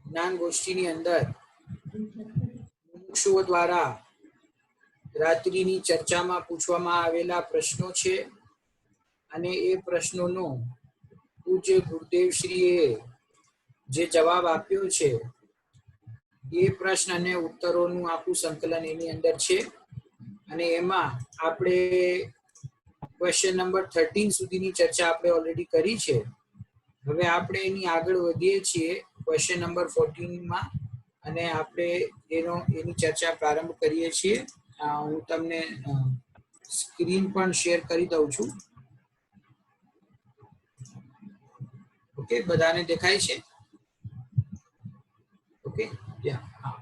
જ્ઞાન ગોષ્ઠીની અંદર મુમુક્ષુઓ દ્વારા રાત્રિની ચર્ચામાં પૂછવામાં આવેલા પ્રશ્નો છે અને એ પ્રશ્નોનો પૂજ્ય ગુરુદેવશ્રીએ જે જવાબ આપ્યો છે એ પ્રશ્ન અને ઉત્તરોનું આખું સંકલન એની અંદર છે અને એમાં આપણે ક્વેશ્ચન નંબર 13 સુધીની ચર્ચા આપણે ઓલરેડી કરી છે. હવે આપણે એની આગળ વધીએ છીએ ક્વેશ્ચન નંબર 14 માં અને આપણે એની ચર્ચા પ્રારંભ કરીએ છીએ. હું તમને સ્ક્રીન પણ શેર કરી દઉં છું. ઓકે, બધાને દેખાય છે? ઓકે, હા.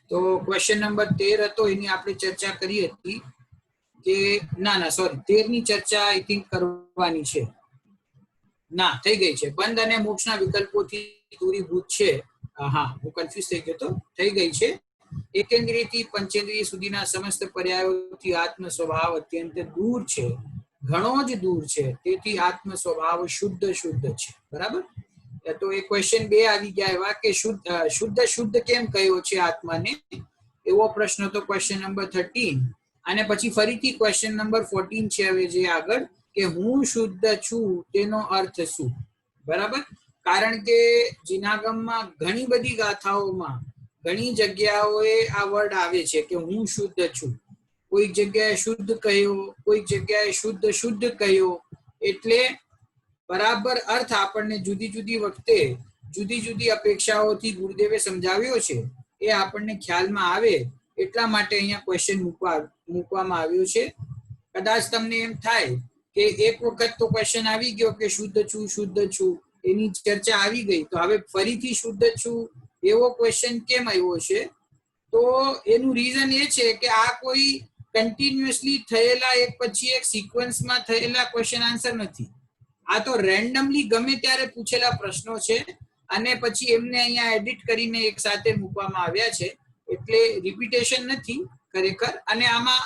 તો ક્વેશ્ચન નંબર 13 હતો, એની આપણે ચર્ચા કરી હતી કે સોરી 13 ની ચર્ચા આઈ થિંક કરવાની છે. ના, થઈ ગઈ છે. બંધ અને મોક્ષના વિકલ્પોથી દૂરીભૂત છે. હા, હું કન્ફ્યુઝ થઈ ગયો તો. થઈ ગઈ છે. એકેન્દ્રિયથી પંચેન્દ્રિય સુધીના સમસ્ત પર્યાયોથી આત્મ સ્વભાવ અત્યંત દૂર છે, ઘણો જ દૂર છે. તેથી આત્મ સ્વભાવ શુદ્ધ છે. બરાબર? તો એ ક્વેશ્ચન 2 આવી ગયા એવા કે શુદ્ધ કેમ કહ્યો છે આત્માને, એવો પ્રશ્ન તો ક્વેશ્ચન નંબર 13. અને પછી ફરીથી ક્વેશ્ચન નંબર 14 છે હવે જે આગળ, કે હું શુદ્ધ છું તેનો અર્થ શું? બરાબર? કારણ કે જીનાગમમાં ઘણી બધી ગાથાઓમાં ઘણી જગ્યાઓએ આ વર્ડ આવે છે કે હું શુદ્ધ છું. કોઈક જગ્યાએ શુદ્ધ કહ્યો, કોઈક જગ્યાએ શુદ્ધ કહ્યો. એટલે બરાબર અર્થ આપણને જુદી જુદી વખતે જુદી જુદી અપેક્ષાઓથી ગુરુદેવે સમજાવ્યો છે એ આપણને ખ્યાલમાં આવે એટલા માટે અહીંયા ક્વેશ્ચન મૂકવામાં આવ્યો છે. કદાચ તમને એમ થાય કે એક વખત તો ક્વેશ્ચન આવી ગયો કે શુદ્ધ છું, એની ચર્ચા આવી ગઈ, તો હવે ફરીથી શુદ્ધ છું એવો ક્વેશ્ચન કેમ આવ્યો છે? તો એનું રીઝન એ છે કે આ કોઈ કન્ટિન્યુઅસલી થયેલા એક પછી એક સિક્વન્સમાં થયેલા ક્વેશ્ચન આન્સર નથી. આ તો રેન્ડમલી ગમે ત્યારે પૂછેલા પ્રશ્નો છે અને પછી એમને અહીંયા એડિટ કરીને એક સાથે મૂકવામાં આવ્યા છે. એટલે રિપીટેશન નથી ખરેખર. અને આમાં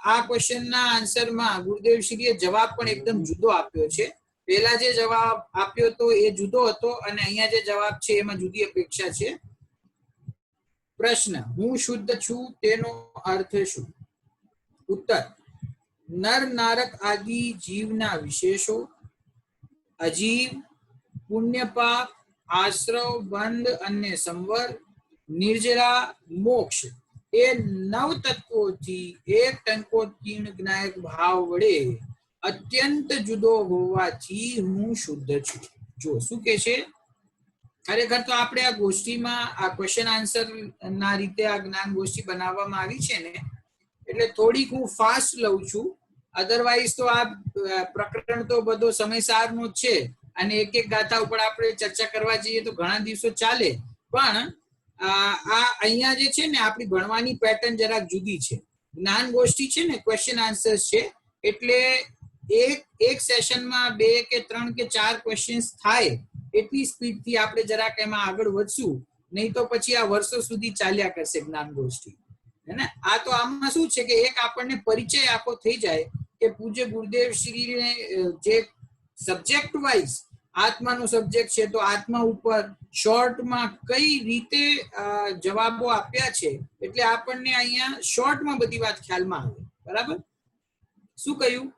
આ ક્વેશ્ચનના આન્સરમાં ગુરુદેવશ્રીએ જવાબ પણ એકદમ જુદો આપ્યો છે. પહેલા જે જવાબ આપ્યો તો એ જુદો હતો અને અહીંયા જે જવાબ છે એમાં જુદી અપેક્ષા છે. પ્રશ્ન: હું શુદ્ધ છું તેનો અર્થ શું? ઉત્તર: નર નારક આદિ જીવના વિશેષો, અજીવ, પુણ્ય પાપ, આશ્રવ, બંધ અને સંવર, નિર્જરા, મોક્ષ એ 9 તત્વોથી એક ટંકોત્કીર્ણ જ્ઞાયક ભાવ વડે અત્યંત જુદો હોવાથી હું શુદ્ધ છું. જો શું કે છે, ખરેખર તો આપણે આ ગોષ્ઠીમાં આ ક્વેશ્ચન આન્સર ના રીતે આ જ્ઞાન ગોષ્ઠી બનાવવામાં આવી છે ને, એટલે થોડીક હું ફાસ્ટ લઉં છું. અધરવાઇઝ તો આ પ્રકરણ તો બધો સમયસારનો જ છે અને એક એક ગાથા ઉપર આપણે ચર્ચા કરવા જઈએ તો ઘણા દિવસો ચાલે. પણ આ અહીંયા જે છે ને આપણી ભણવાની પેટર્ન જરાક જુદી છે. જ્ઞાન ગોષ્ઠી છે ને ક્વેશ્ચન આન્સર્સ છે, એટલે એક સેશનમાં 2 કે 3 કે 4 ક્વેશ્ચન્સ થાય એટલી સ્પીડથી આપણે જરાક એમાં આગળ વધશું. નહીં તો પછી આ વર્ષો સુધી ચાલ્યા કરશે જ્ઞાન ગોષ્ઠી. હે? આ તો આમાં શું છે કે એક આપણને પરિચય આખો થઈ જાય કે પૂજ્ય ગુરુદેવ શ્રીને જે સબ્જેક્ટ વાઇઝ આત્માનો સબ્જેક્ટ છે તો આત્મા ઉપર શોર્ટમાં કઈ રીતે જવાબો આપ્યા છે, એટલે આપણને અહીંયા શોર્ટમાં બધી વાત ખ્યાલમાં આવે. બરાબર? શું કહ્યું?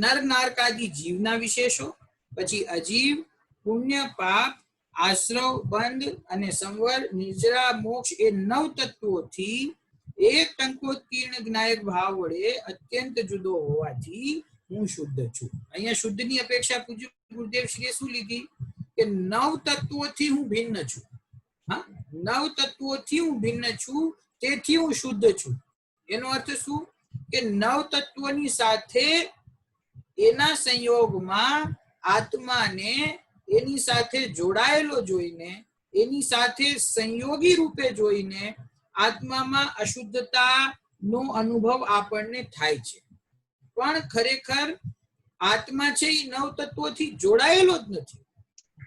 નર નારકાદી જીવના વિશેષો, પછી અજીવ, પુણ્ય પાપ, આશ્રવ, બંધ અને સંવર, નિર્જરા, મોક્ષ એ 9 તત્વોથી એક ટંકોત્કીર્ણ જ્ઞાયક ભાવ વડે અત્યંત જુદો હોવાથી હું શુદ્ધ છું. અહીંયા શુદ્ધની અપેક્ષા પૂજ્ય ગુરુદેવશ્રીએ શું લીધી કે 9 તત્વોથી હું ભિન્ન છું. હા, 9 તત્વોથી હું ભિન્ન છું, તેથી હું શુદ્ધ છું. એનો અર્થ શું કે 9 તત્વોની સાથે એના સંયોગમાં આત્માને એની સાથે જોડાયેલો જોઈને, એની સાથે સંયોગી રૂપે જોઈને આત્મામાં અશુદ્ધતાનો અનુભવ આપણને થાય છે. પણ ખરેખર આત્મા છે એ 9 તત્વોથી જોડાયેલો જ નથી,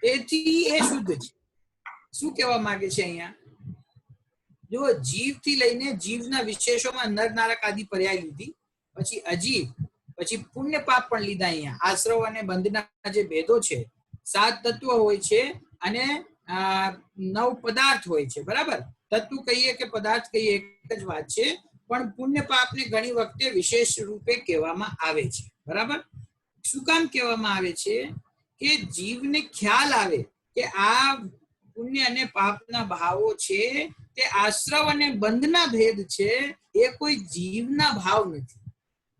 તેથી એ શુદ્ધ છે. શું કહેવા માંગે છે અહીંયા? જો જીવથી લઈને જીવના વિશેષોમાં નર નારક આદિ પર્યાય લીધી, પછી અજીવ, પછી પુણ્ય પાપ પણ લીધા. અહીંયા આશ્રવ અને બંધના જે ભેદો છે, 7 તત્વ હોય છે અને નવ પદાર્થ હોય છે, બરાબર. તત્વ કહીએ કે પદાર્થ કહીએ એક જ વાત છે, પણ પુણ્ય પાપને ઘણી વખતે વિશેષ રૂપે કહેવામાં આવે છે, બરાબર. શું કામ કહેવામાં આવે છે? કે જીવને ખ્યાલ આવે કે આ પુણ્ય અને પાપના ભાવો છે તે આશ્રવ અને બંધના ભેદ છે, એ કોઈ જીવના ભાવ નથી,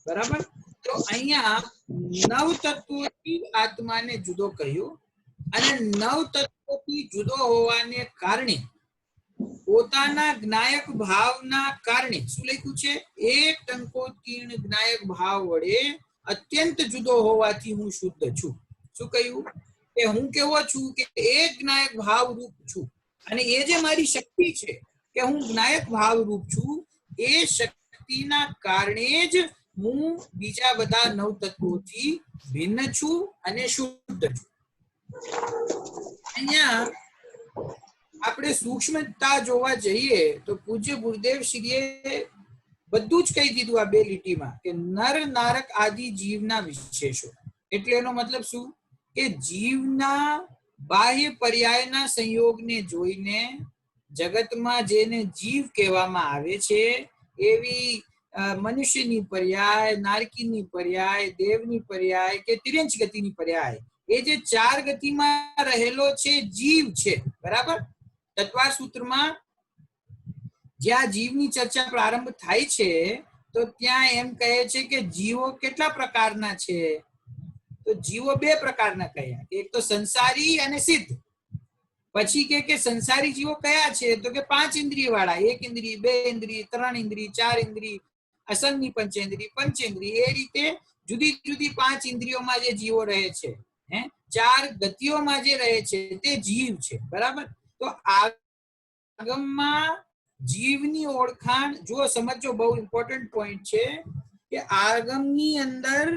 બરાબર. તો અહીંયા નવ તત્વોથી આત્માને જુદો કહ્યું, અને નવ તત્વોથી જુદો હોવાને કારણે પોતાના જ્ઞાયક ભાવના કારણે શું લખ્યું છે? એક ટંકોતીર્ણ જ્ઞાયક ભાવ વડે અત્યંત જુદો હોવાથી હું શુદ્ધ છું. શું કહ્યું? કે હું કેવો છું? કે એક જ્ઞાયક ભાવ રૂપ છું, અને એ જે મારી શક્તિ છે કે હું જ્ઞાયક ભાવ રૂપ છું, એ શક્તિના કારણે જ હું બીજા બધા નવ તત્વોથી ભિન્ન છું અને શુદ્ધ છું. અહીંયા આપણે સૂક્ષ્મતા જોવા જઈએ તો પૂજ્ય ગુરુદેવ શ્રીએ બધું જ કહી દીધું આ બે લીટીમાં, કે નર નારક આદિ જીવના વિશેષો. એટલે એનો મતલબ શું? કે જીવના બાહ્ય પર્યાયના સંયોગને જોઈને જગતમાં જેને જીવ કહેવામાં આવે છે, એવી મનુષ્યની પર્યાય, નારકીની પર્યાય, દેવની પર્યાય કે તિર્યંચ ગતિની પર્યાય, એ જે ચાર ગતિમાં રહેલો છે જીવ છે, બરાબર. તત્વાર સૂત્રમાં જ્યાં જીવની ચર્ચા પ્રારંભ થાય છે તો ત્યાં એમ કહે છે કે જીવો કેટલા પ્રકારના છે? તો જીવો બે પ્રકારના કહ્યા, એક તો સંસારી અને સિદ્ધ. પછી કે સંસારી જીવો કયા છે? તો કે 5 ઇન્દ્રિય વાળા, 1 ઇન્દ્રિય, 2 ઇન્દ્રિય, 3 ઇન્દ્રિય, 4 ઇન્દ્રિય, અસંગની પંચેન્દ્રિય, પંચેન્દ્રિય, એ રીતે જુદી જુદી 5 ઇન્દ્રિયોમાં જે જીવો રહે છે, 4 ગતિઓમાં જે રહે છે તે જીવ છે, બરાબર. તો આગમમાં જીવની ઓળખાણ જો સમજો, બહુ ઇમ્પોર્ટન્ટ પોઈન્ટ છે કે આગમની અંદર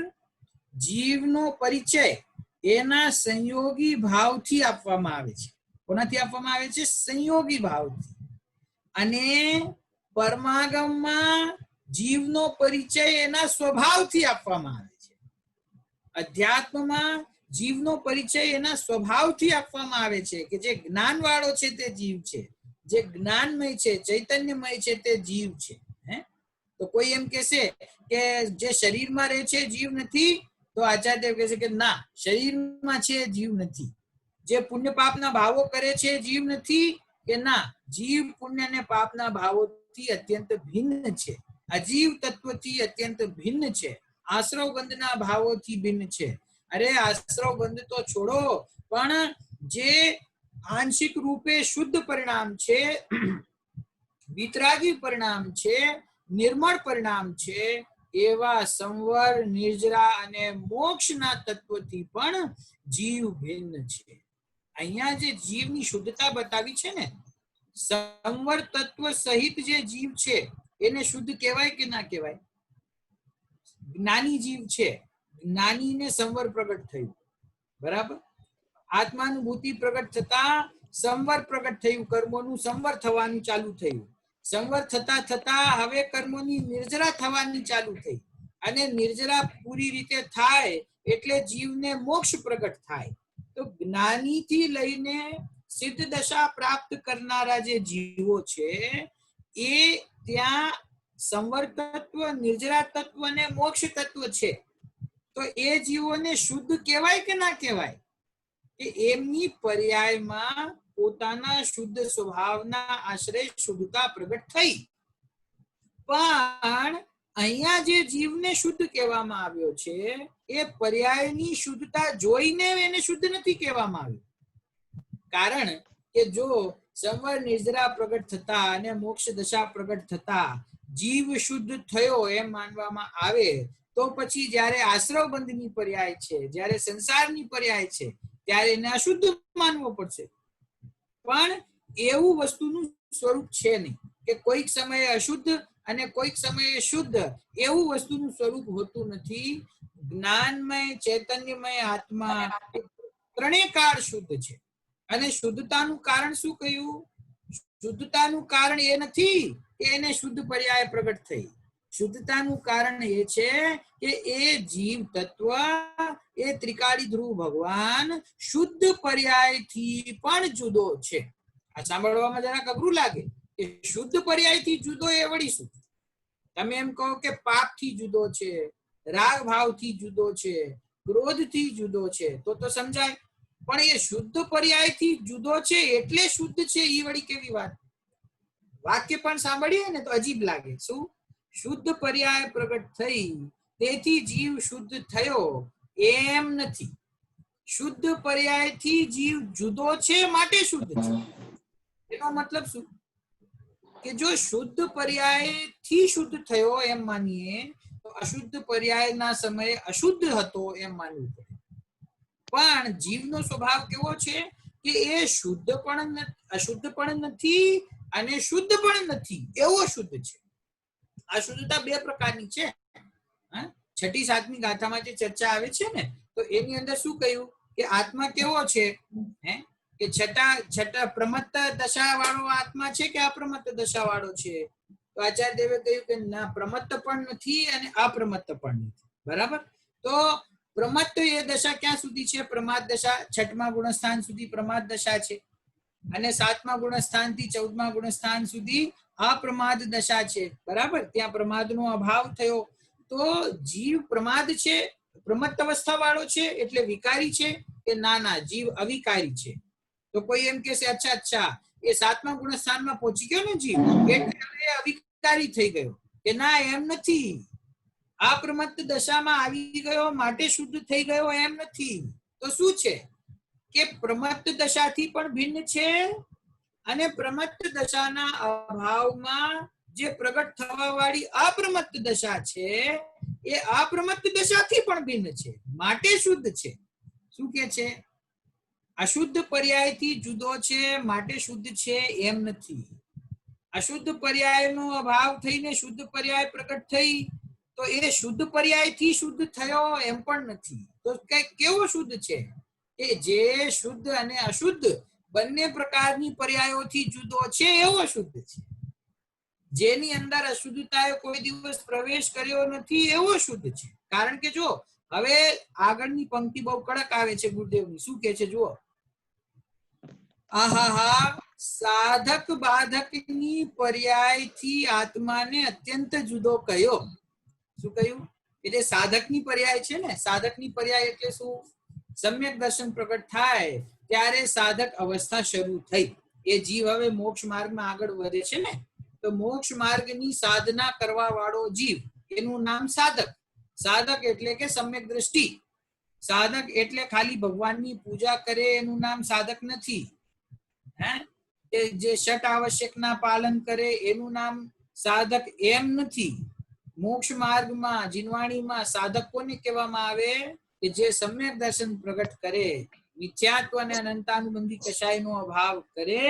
જીવનો પરિચય એના સંયોગી ભાવથી આપવામાં આવે છે. કોનાથી આપવામાં આવે છે? સંયોગી ભાવથી. અને પરમાગમમાં જીવનો પરિચય એના સ્વભાવથી આપવામાં આવે છે. અધ્યાત્મમાં જીવનો પરિચય એના સ્વભાવથી આપવામાં આવે છે, કે જે જ્ઞાન વાળો છે તે જીવ છે, જે જ્ઞાનમય છે, ચૈતન્યમય છે તે જીવ છે. તો કોઈ એમ કહેશે કે જે શરીરમાં રહે છે જીવ નથી, તો આચાર્ય કહે છે કે ના, શરીરમાં છે જીવ નથી. જે પુણ્ય પાપના ભાવો કરે છે જીવ નથી, કે ના, જીવ પુણ્ય અને પાપના ભાવોથી અત્યંત ભિન્ન છે, અજીવ તત્વથી અત્યંત ભિન્ન છે, આશ્રવ બંધના ભાવોથી ભિન્ન છે. અરે આશ્રવ બંધ તો છોડો, પણ જે આંશિક રૂપે શુદ્ધ પરિણામ છે, વિતરાગી પરિણામ છે, નિર્મળ પરિણામ છે, એવા સંવર, નિર્જરા અને મોક્ષના તત્વથી પણ જીવ ભિન્ન છે. અહીંયા જે જીવની શુદ્ધતા બતાવી છે ને, સંવર તત્વ સહિત જે જીવ છે એને શુદ્ધ કહેવાય કે ના કહેવાય? જ્ઞાની જીવ છે, જ્ઞાનીને સંવર પ્રગટ થયું, બરાબર. આત્માનુભૂતિ પ્રગટ થતા સંવર પ્રગટ થયું, કર્મોનું સંવર થવાનું ચાલુ થયું. સંવર થતા થતા હવે કર્મોની નિર્જરા થવાની ચાલુ થઈ, અને નિર્જરા પૂરી રીતે થાય એટલે જીવને મોક્ષ પ્રગટ થાય. તો જ્ઞાનીથી લઈને સિદ્ધ દશા પ્રાપ્ત કરનારા જે જીવો છે, એ ત્યાં સંવર તત્વ, નિર્જરા તત્વ અને મોક્ષ તત્વ છે. તો એ જીવોને શુદ્ધ કહેવાય કે ના કહેવાય? કે એમની પર્યાયમાં પોતાના શુદ્ધ સ્વભાવના આશ્રય શુદ્ધતા પ્રગટ થઈ. પણ અહીંયા જે જીવને શુદ્ધ કહેવામાં આવ્યો છે, એ પર્યાયની શુદ્ધતા જોઈને એને શુદ્ધ નથી કહેવામાં આવ્યું. કારણ કે જો સંવર, નિર્જરા પ્રગટ થતા અને મોક્ષ દશા પ્રગટ થતા જીવ શુદ્ધ થયો એમ માનવામાં આવે, તો પછી જ્યારે આશ્રવ બંધની પર્યાય છે, જ્યારે સંસારની પર્યાય છે, ત્યારે એને અશુદ્ધ માનવો પડશે. પણ એવું વસ્તુનું સ્વરૂપ છે નહીં, કે કોઈક સમયે અશુદ્ધ અને કોઈક સમયે શુદ્ધ, એવું વસ્તુનું સ્વરૂપ હોતું નથી. જ્ઞાનમય, ચૈતન્યમય આત્મા ત્રણેય કાળ શુદ્ધ છે. અને શુદ્ધતાનું કારણ શું કહ્યું? શુદ્ધતાનું કારણ એ નથી કે એને શુદ્ધ પર્યાય પ્રગટ થઈ. શુદ્ધતાનું કારણ એ છે કે એ જીવ તત્વ એ ત્રિકાળી ધ્રુવ ભગવાન શુદ્ધ પર્યાયથી પણ જુદો છે. આ સાંભળવામાં જરાક અઘરું લાગે કે શુદ્ધ પર્યાયથી જુદો એ વળી શું? તમે એમ કહો કે પાપથી જુદો છે, રાગ ભાવથી જુદો છે, ક્રોધથી જુદો છે, તો સમજાય. પણ એ શુદ્ધ પર્યાયથી જુદો છે એટલે શુદ્ધ છે, એ વળી કેવી વાત? વાક્ય પણ સાંભળીએ ને તો અજીબ લાગે. શું? શુદ્ધ પર્યાય પ્રગટ થઈ તેથી જીવ શુદ્ધ થયો એમ નથી. શુદ્ધ પર્યાયથી જીવ જુદો છે માટે શુદ્ધ છે. એનો મતલબ શું? કે જો શુદ્ધ પર્યાયથી શુદ્ધ થયો એમ માનીએ તો અશુદ્ધ પર્યાયના સમયે અશુદ્ધ હતો એમ માનવું પડે. પણ જીવનો સ્વભાવ કેવો છે કે એ શુદ્ધ પણ અશુદ્ધ પણ નથી અને શુદ્ધ પણ નથી, એવો શુદ્ધ છે. આ શુદ્ધતા બે પ્રકારની છે. છઠ્ઠી સાતમી ગાથામાં જે ચર્ચા આવે છે ને, તો એની અંદર શું કહ્યું કે આત્મા કેવો છે? કે છઠ્ઠા પ્રમત્ત દશા વાળો આત્મા છે કે અપ્રમત્ત દશા વાળો છે? તો આચાર્ય દેવે કહ્યું કે ના, પ્રમત્ત પણ નથી અને અપ્રમત્ત પણ નથી. બરાબર? તો પ્રમત્ત એ દશા ક્યાં સુધી છે? પ્રમાદ દશા, છઠ્ઠમા ગુણસ્થાન સુધી પ્રમાદ દશા છે અને સાતમા ગુણસ્થાન થી 14મા ગુણસ્થાન સુધી અપ્રમાદ દશા છે. બરાબર? ત્યાં પ્રમાદનો અભાવ થયો. તો જીવ પ્રમાદ છે, પ્રમત્ત અવસ્થા વાળો છે એટલે વિકારી છે કે ના, જીવ અવિકારી છે? તો કોઈ એમ કહેશે અચ્છા એ સાતમા ગુણસ્થાનમાં પહોંચી ગયો ને જીવ એટલે અવિકારી થઈ ગયો, કે ના, એમ નથી. અપ્રમત્ત દશામાં આવી ગયો માટે શુદ્ધ થઈ ગયો એમ નથી. તો શું છે કે પ્રમત્ત દશાથી પણ ભિન્ન છે અને પ્રમત્ત દશાના અભાવમાં જે પ્રગટ થવા વાળી અપ્રમત્ત દશા છે એ અપ્રમત્ત દશાથી પણ ભિન્ન છે માટે શુદ્ધ છે. શું કે છે? અશુદ્ધ પર્યાયથી જુદો છે માટે શુદ્ધ છે એમ નથી. અશુદ્ધ પર્યાયનો અભાવ થઈને શુદ્ધ પર્યાય પ્રગટ થઈ તો એ શુદ્ધ પર્યાયથી શુદ્ધ થયો એમ પણ નથી. તો કઈ કેવો શુદ્ધ છે? કે જે શુદ્ધ અને અશુદ્ધ બંને પ્રકારની પર્યાયોથી જુદો છે એવો શુદ્ધ છે. જેની અંદર અશુદ્ધતાએ કોઈ દિવસ પ્રવેશ કર્યો નથી એવો શુદ્ધ છે. કારણ કે જો હવે આગળની પંક્તિ બહુ કડક આવે છે ગુરુદેવની. શું કે છે જુઓ. સાધક બાધકની પર્યાયથી આત્માને અત્યંત જુદો કયો. શું કહ્યું? એટલે સાધકની પર્યાય છે ને, સાધકની પર્યાય એટલે શું? સમ્યક દર્શન પ્રગટ થાય ત્યારે સાધક અવસ્થા શરૂ થઈ. એ જીવ હવે મોક્ષ માર્ગમાં આગળ વધે છે ને, તો મોક્ષ માર્ગની સાધના કરવા વાળો જીવ, એનું નામ સાધક. સાધક એટલે કે સમ્યક દ્રષ્ટિ. સાધક એટલે ખાલી ભગવાનની પૂજા કરે એનું નામ સાધક નથી. જે ષટ આવશ્યકના પાલન કરે એનું નામ સાધક એમ નથી. મોક્ષ માર્ગમાં જીનવાણીમાં સાધક કોને કહેવામાં આવે? કે જે સમ્યક દર્શન પ્રગટ કરે, મિથ્યાત્વ અને અનંતાનુબંધી કશાયનો અભાવ કરે,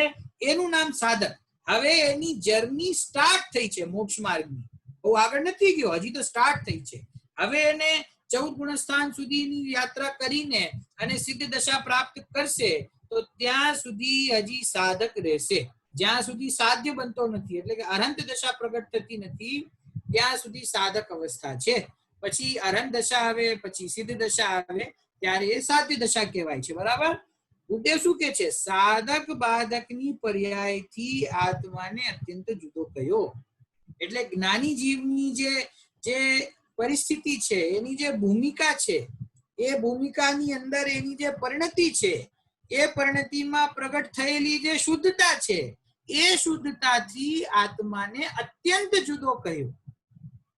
એનું નામ સાધક. હવે એની જર્ની સ્ટાર્ટ થઈ છે મોક્ષ માર્ગની. બહુ આગળ નથી ગયો, હજી તો સ્ટાર્ટ થઈ છે. હવે એને 14 ગુણસ્થાન સુધીની યાત્રા કરીને અને સિદ્ધ દશા પ્રાપ્ત કરશે તો ત્યાં સુધી હજી સાધક રહેશે. જ્યાં સુધી સાધ્ય બનતો નથી, એટલે કે અનંત દશા પ્રગટ થતી નથી, ત્યાં સુધી સાધક અવસ્થા છે. પછી અરહંત દશા આવે, પછી સિદ્ધ દશા આવે, ત્યારે એ સાધ્ય દશા કહેવાય છે. બરાબર? ગુરુદેવ શું કે છે? સાધક બાધકની પર્યાયથી આત્માને અત્યંત જુદો કયો. એટલે જ્ઞાની જીવની જે પરિસ્થિતિ છે, એની જે ભૂમિકા છે, એ ભૂમિકાની અંદર એની જે પરિણતિ છે, એ પરિણતિમાં પ્રગટ થયેલી જે શુદ્ધતા છે, એ શુદ્ધતાથી આત્માને અત્યંત જુદો કહ્યો.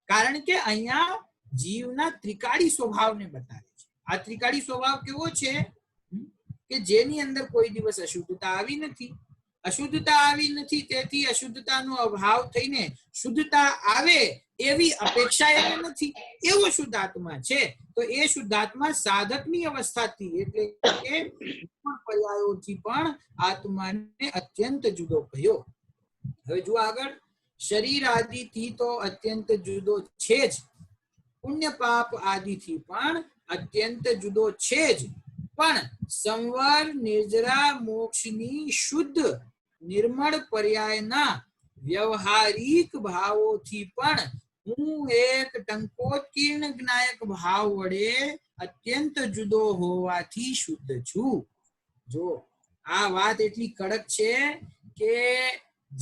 કારણ કે અહીંયા જીવના ત્રિકાળી સ્વભાવને બતાવે છે. આ ત્રિકાળી સ્વભાવ કેવો છે? કે જેની અંદર કોઈ દિવસ અશુદ્ધતા આવી નથી. અશુદ્ધતા આવી નથી, તેથી અશુદ્ધતાનો અભાવ થઈને શુદ્ધતા આવે એવી અપેક્ષા એને નથી. એવો શુદ્ધાત્મા છે. તો એ શુદ્ધાત્મા સાધકની અવસ્થાથી એટલે કે પર્યાયોથી પણ આત્માને અત્યંત જુદો કહ્યો. હવે જો આગળ, શરીર આદિથી તો અત્યંત જુદો છે જ, પુણ્ય પાપ આદિથી પણ અત્યંત જુદો છે જ, પણ સંવર નિર્જરા મોક્ષની શુદ્ધ નિર્મળ પર્યાયના વ્યવહારિક ભાવોથી પણ હું એક ટંકોત્કીર્ણ જ્ઞાયક ભાવ વડે અત્યંત જુદો હોવાથી શુદ્ધ છું. જો આ વાત એટલી કડક છે કે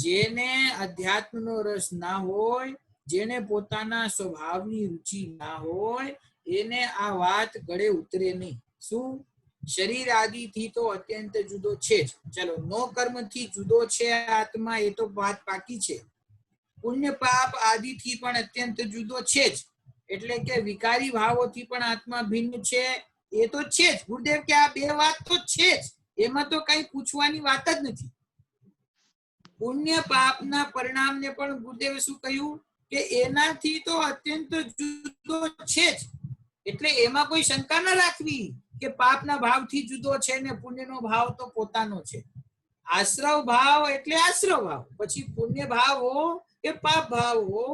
જેને અધ્યાત્મનો રસ ના હોય, જેને પોતાના સ્વભાવની રુચિ ના હોય, એને આ વાત ગળે ઉતરે નહીં. શું? શરીર આદિથી તો અત્યંત જુદો છે જ. ચલો, નો કર્મથી જુદો છે આત્મા, એ તો વાત પાકી છે. પુણ્ય પાપ આદિથી પણ અત્યંત જુદો છે જ. એટલે કે વિકારી ભાવોથી પણ આત્મા ભિન્ન છે, એ તો છે જ. ગુરુદેવ કે આ બે વાત તો છે જ, એમાં તો કઈ પૂછવાની વાત જ નથી. પુણ્ય પાપના પરિણામને પણ ગુરુદેવે શું કહ્યું કે એનાથી તો અત્યંત જુદો છે જ. એટલે એમાં કોઈ શંકા ન રાખવી કે પાપના ભાવથી જુદો છે ને પુણ્યનો ભાવ તો પોતાનો છે. આશ્રવ ભાવ એટલે આશ્રવ ભાવ, પછી પુણ્ય ભાવ હો કે પાપ ભાવ હો,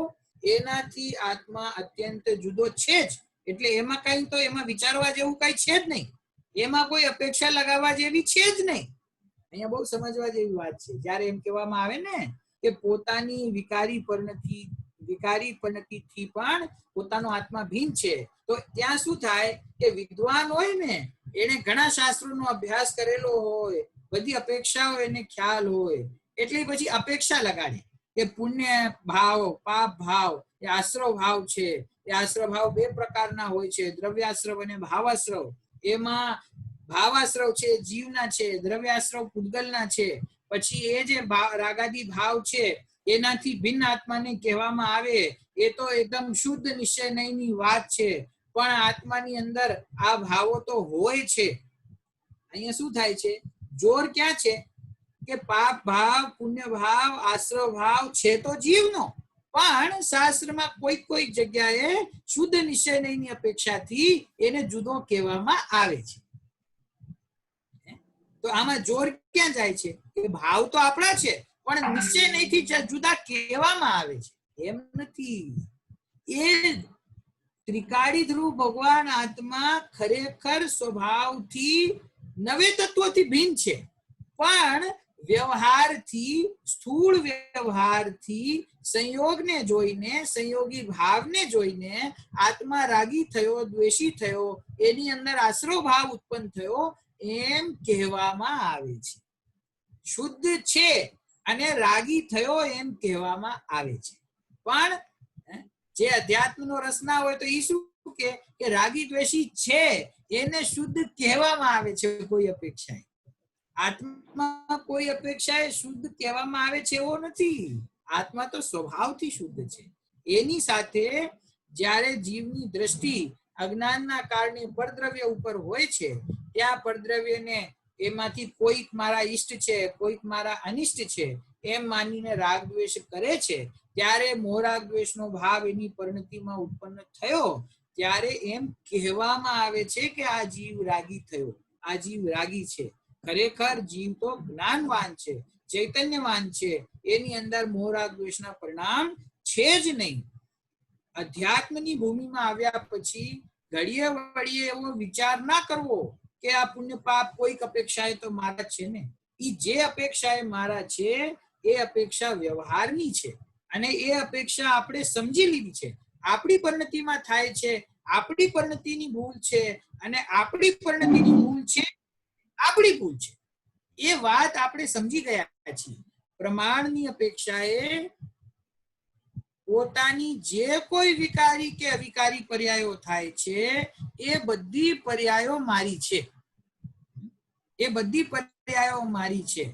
એનાથી આત્મા અત્યંત જુદો છે જ. એટલે એમાં કઈ તો એમાં વિચારવા જેવું કઈ છે જ નહીં, એમાં કોઈ અપેક્ષા લગાવવા જેવી છે જ નહીં. અહીંયા બહુ સમજવા જેવી વાત છે. જ્યારે એમ કહેવામાં આવે ને કે પોતાની વિકારી પરિણતિથી પણ પોતાનો આત્મા ભિન્ન છે, તો ત્યાં શું થાય કે વિદ્વાન હોય ને, એને ઘણા શાસ્ત્રોનો અભ્યાસ કરેલો હોય, બધી અપેક્ષાઓ એને ખ્યાલ હોય, એટલે પછી અપેક્ષા લગાડે કે પુણ્ય ભાવ, પાપ ભાવ એ આશ્રવ ભાવ છે. એ આશ્રવ ભાવ બે પ્રકારના હોય છે, દ્રવ્યાશ્રવ અને ભાવાશ્રવ. એમાં ભાવાશ્રવ છે જીવના છે, દ્રવ્યાશ્રવ પૂતગલના છે. પછી એ જે રાગાદી ભાવ છે એનાથી ભિન્ન આત્માને કહેવામાં આવે, એ તો એકદમ શુદ્ધ નિશ્ચયની વાત છે. પણ આત્માની અંદર આ ભાવો તો હોય છે. અહીંયા શું થાય છે? જોર ક્યાં છે કે પાપ ભાવ, પુણ્ય ભાવ, આશ્રવ ભાવ છે તો જીવનો, પણ શાસ્ત્રમાં કોઈ જગ્યાએ શુદ્ધ નિશ્ચયની અપેક્ષાથી એને જુદો કહેવામાં આવે છે. તો આમાં જોર ક્યાં જાય છે કે ભાવ તો આપણા છે, પણ નિશ્ચય નહીંથી જુદા કહેવામાં આવે છે, એમ નથી. એ ત્રિકાળી ધ્રુવ ભગવાન આત્મા ખરેખર સ્વભાવથી નવે તત્વથી ભિન્ન છે, પણ વ્યવહારથી, સ્થૂળ વ્યવહારથી, સંયોગને જોઈને, સંયોગી ભાવને જોઈને આત્મા રાગી થયો, દ્વેષી થયો, એની અંદર આશ્રવ ભાવ ઉત્પન્ન થયો, એમ કહેવામાં આવે છે. શુદ્ધ છે અને રાગી થયો એમ કહેવામાં આવે છે. પણ જે અધ્યાત્મનો રસ ના હોય તો એ શું કે રાગી દ્વેષી છે એને શુદ્ધ કહેવામાં આવે છે. કોઈ અપેક્ષાએ આત્મા કોઈ અપેક્ષાએ શુદ્ધ કહેવામાં આવે છે એવો નથી. આત્મા તો સ્વભાવથી શુદ્ધ છે. એની સાથે જ્યારે જીવની દ્રષ્ટિ અજ્ઞાનના કારણે પરદ્રવ્ય ઉપર હોય છે, ત્યાં પરદ્રવ્યને એમાંથી કોઈક મારા ઈષ્ટ છે, કોઈક મારા અનિષ્ટ છે એમ માનીને રાગ દ્વેષ કરે છે, ત્યારે મોહરાગ દ્વેષનો ભાવ એની પરિણતિમાં ઉત્પન્ન થયો, ત્યારે એમ કહેવામાં આવે છે કે આ જીવ રાગી થયો, આ જીવ રાગી છે. ખરેખર જીવ તો જ્ઞાનવાન છે, ચૈતન્યવાન છે, એની અંદર મોહરાગ દ્વેષના પરિણામ છે જ નહીં. અધ્યાત્મની ભૂમિમાં આવ્યા પછી ઘડીએ વળીએ એવો વિચાર ના કરવો કે આ પુણ્ય પાપ કોઈક અપેક્ષાએ તો મારા છે ને. એ જે અપેક્ષાએ મારા છે એ અપેક્ષા વ્યવહારની છે, અને એ અપેક્ષા આપણે સમજી લીધી છે. આપણી પરિણતિમાં થાય છે, આપણી પરિણતિની ભૂલ છે, અને આપણી પરિણતિની ભૂલ છે આપણી ભૂલ છે, એ વાત આપણે સમજી ગયા છીએ. પ્રમાણની અપેક્ષાએ પોતાની જે કોઈ વિકારી કે અવિકારી પર્યાયો થાય છે એ બધી પર્યાયો મારી છે, એ બધી પર્યાયો મારી છે.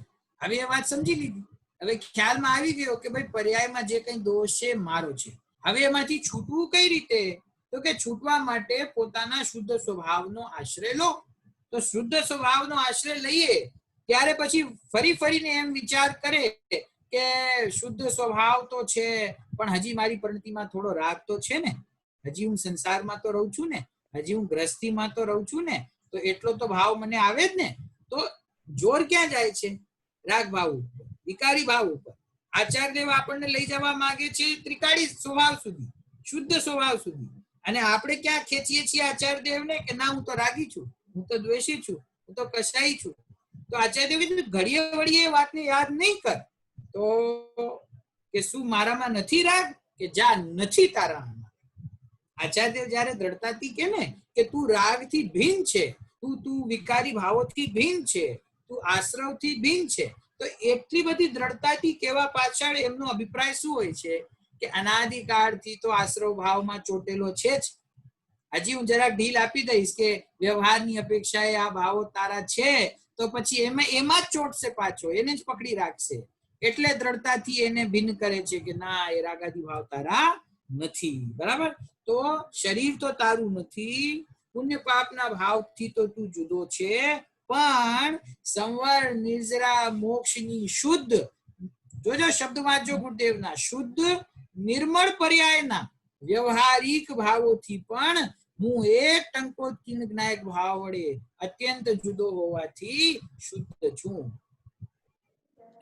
હવે એ વાત સમજી લીધી, હવે ખ્યાલમાં આવી ગયો કે ભાઈ પર્યાયમાં જે કઈ દોષ છે મારો છે. હવે એમાંથી છૂટવું કઈ રીતે? તો કે છૂટવા માટે પોતાના શુદ્ધ સ્વભાવનો આશ્રય લો. તો શુદ્ધ સ્વભાવનો આશ્રય લઈએ ત્યારે પછી ફરીને એમ વિચાર કરે કે શુદ્ધ સ્વભાવ તો છે, પણ હજી મારી પરિણતિમાં થોડો રાગ તો છે ને, હજી હું સંસારમાં તો રહું છું ને, હજી હું ગ્રસ્તીમાં તો રહું છું ને, તો એટલો તો ભાવ મને આવે જ ને. તો જોર ક્યાં જાય છે? રાગ ભાવ ઉપર, વિકારી ભાવ ઉપર. આચાર્યદેવ આપણને લઈ જવા માંગે છે ત્રિકાળી સ્વભાવ સુધી, શુદ્ધ સ્વભાવ સુધી, અને આપણે ક્યાં ખેંચીએ છીએ આચાર્યદેવને કે ના હું તો રાગી છું, હું તો દ્વેષી છું, હું તો કસાઈ છું. તો આચાર્યદેવ ઘડીએ વળીએ વાતને યાદ નહીં કર તો કે શું મારામાં નથી રાગ? કે જા નથી તારા આચાર્ય જયારે દ્રઢતાથી કે ને કે તું રાગથી ભિન્ન છે, તું વિકારી ભાવોથી ભિન્ન છે, તું આશ્રવથી ભિન્ન છે, તો એટલી બધી દ્રઢતાથી કહેવા પાછળ એમનો અભિપ્રાય શું હોય છે કે અનાદિકાળથી તો આશ્રવ ભાવમાં ચોટેલો છે જ. હજી હું જરા ઢીલ આપી દઈશ કે વ્યવહારની અપેક્ષાએ આ ભાવો તારા છે, તો પછી એમાં જ ચોટશે, પાછો એને જ પકડી રાખશે. એટલે દ્રઢતાથી એને ભિન્ન કરે છે કે ના, એ રાગાદી ભાવ તારા નથી. બરાબર? તો શરીર તો તારું નથી, પુણ્ય પાપના ભાવથી તો તું જુદો છે, પણ સંવર નિર્જરા મોક્ષની શુદ્ધ, જોજો શબ્દ વાંચો ગુરુદેવના, શુદ્ધ નિર્મળ પર્યાયના વ્યવહારિક ભાવોથી પણ હું એક ટંકોત્કીર્ણ જ્ઞાયક ભાવ વડે અત્યંત જુદો હોવાથી શુદ્ધ છું.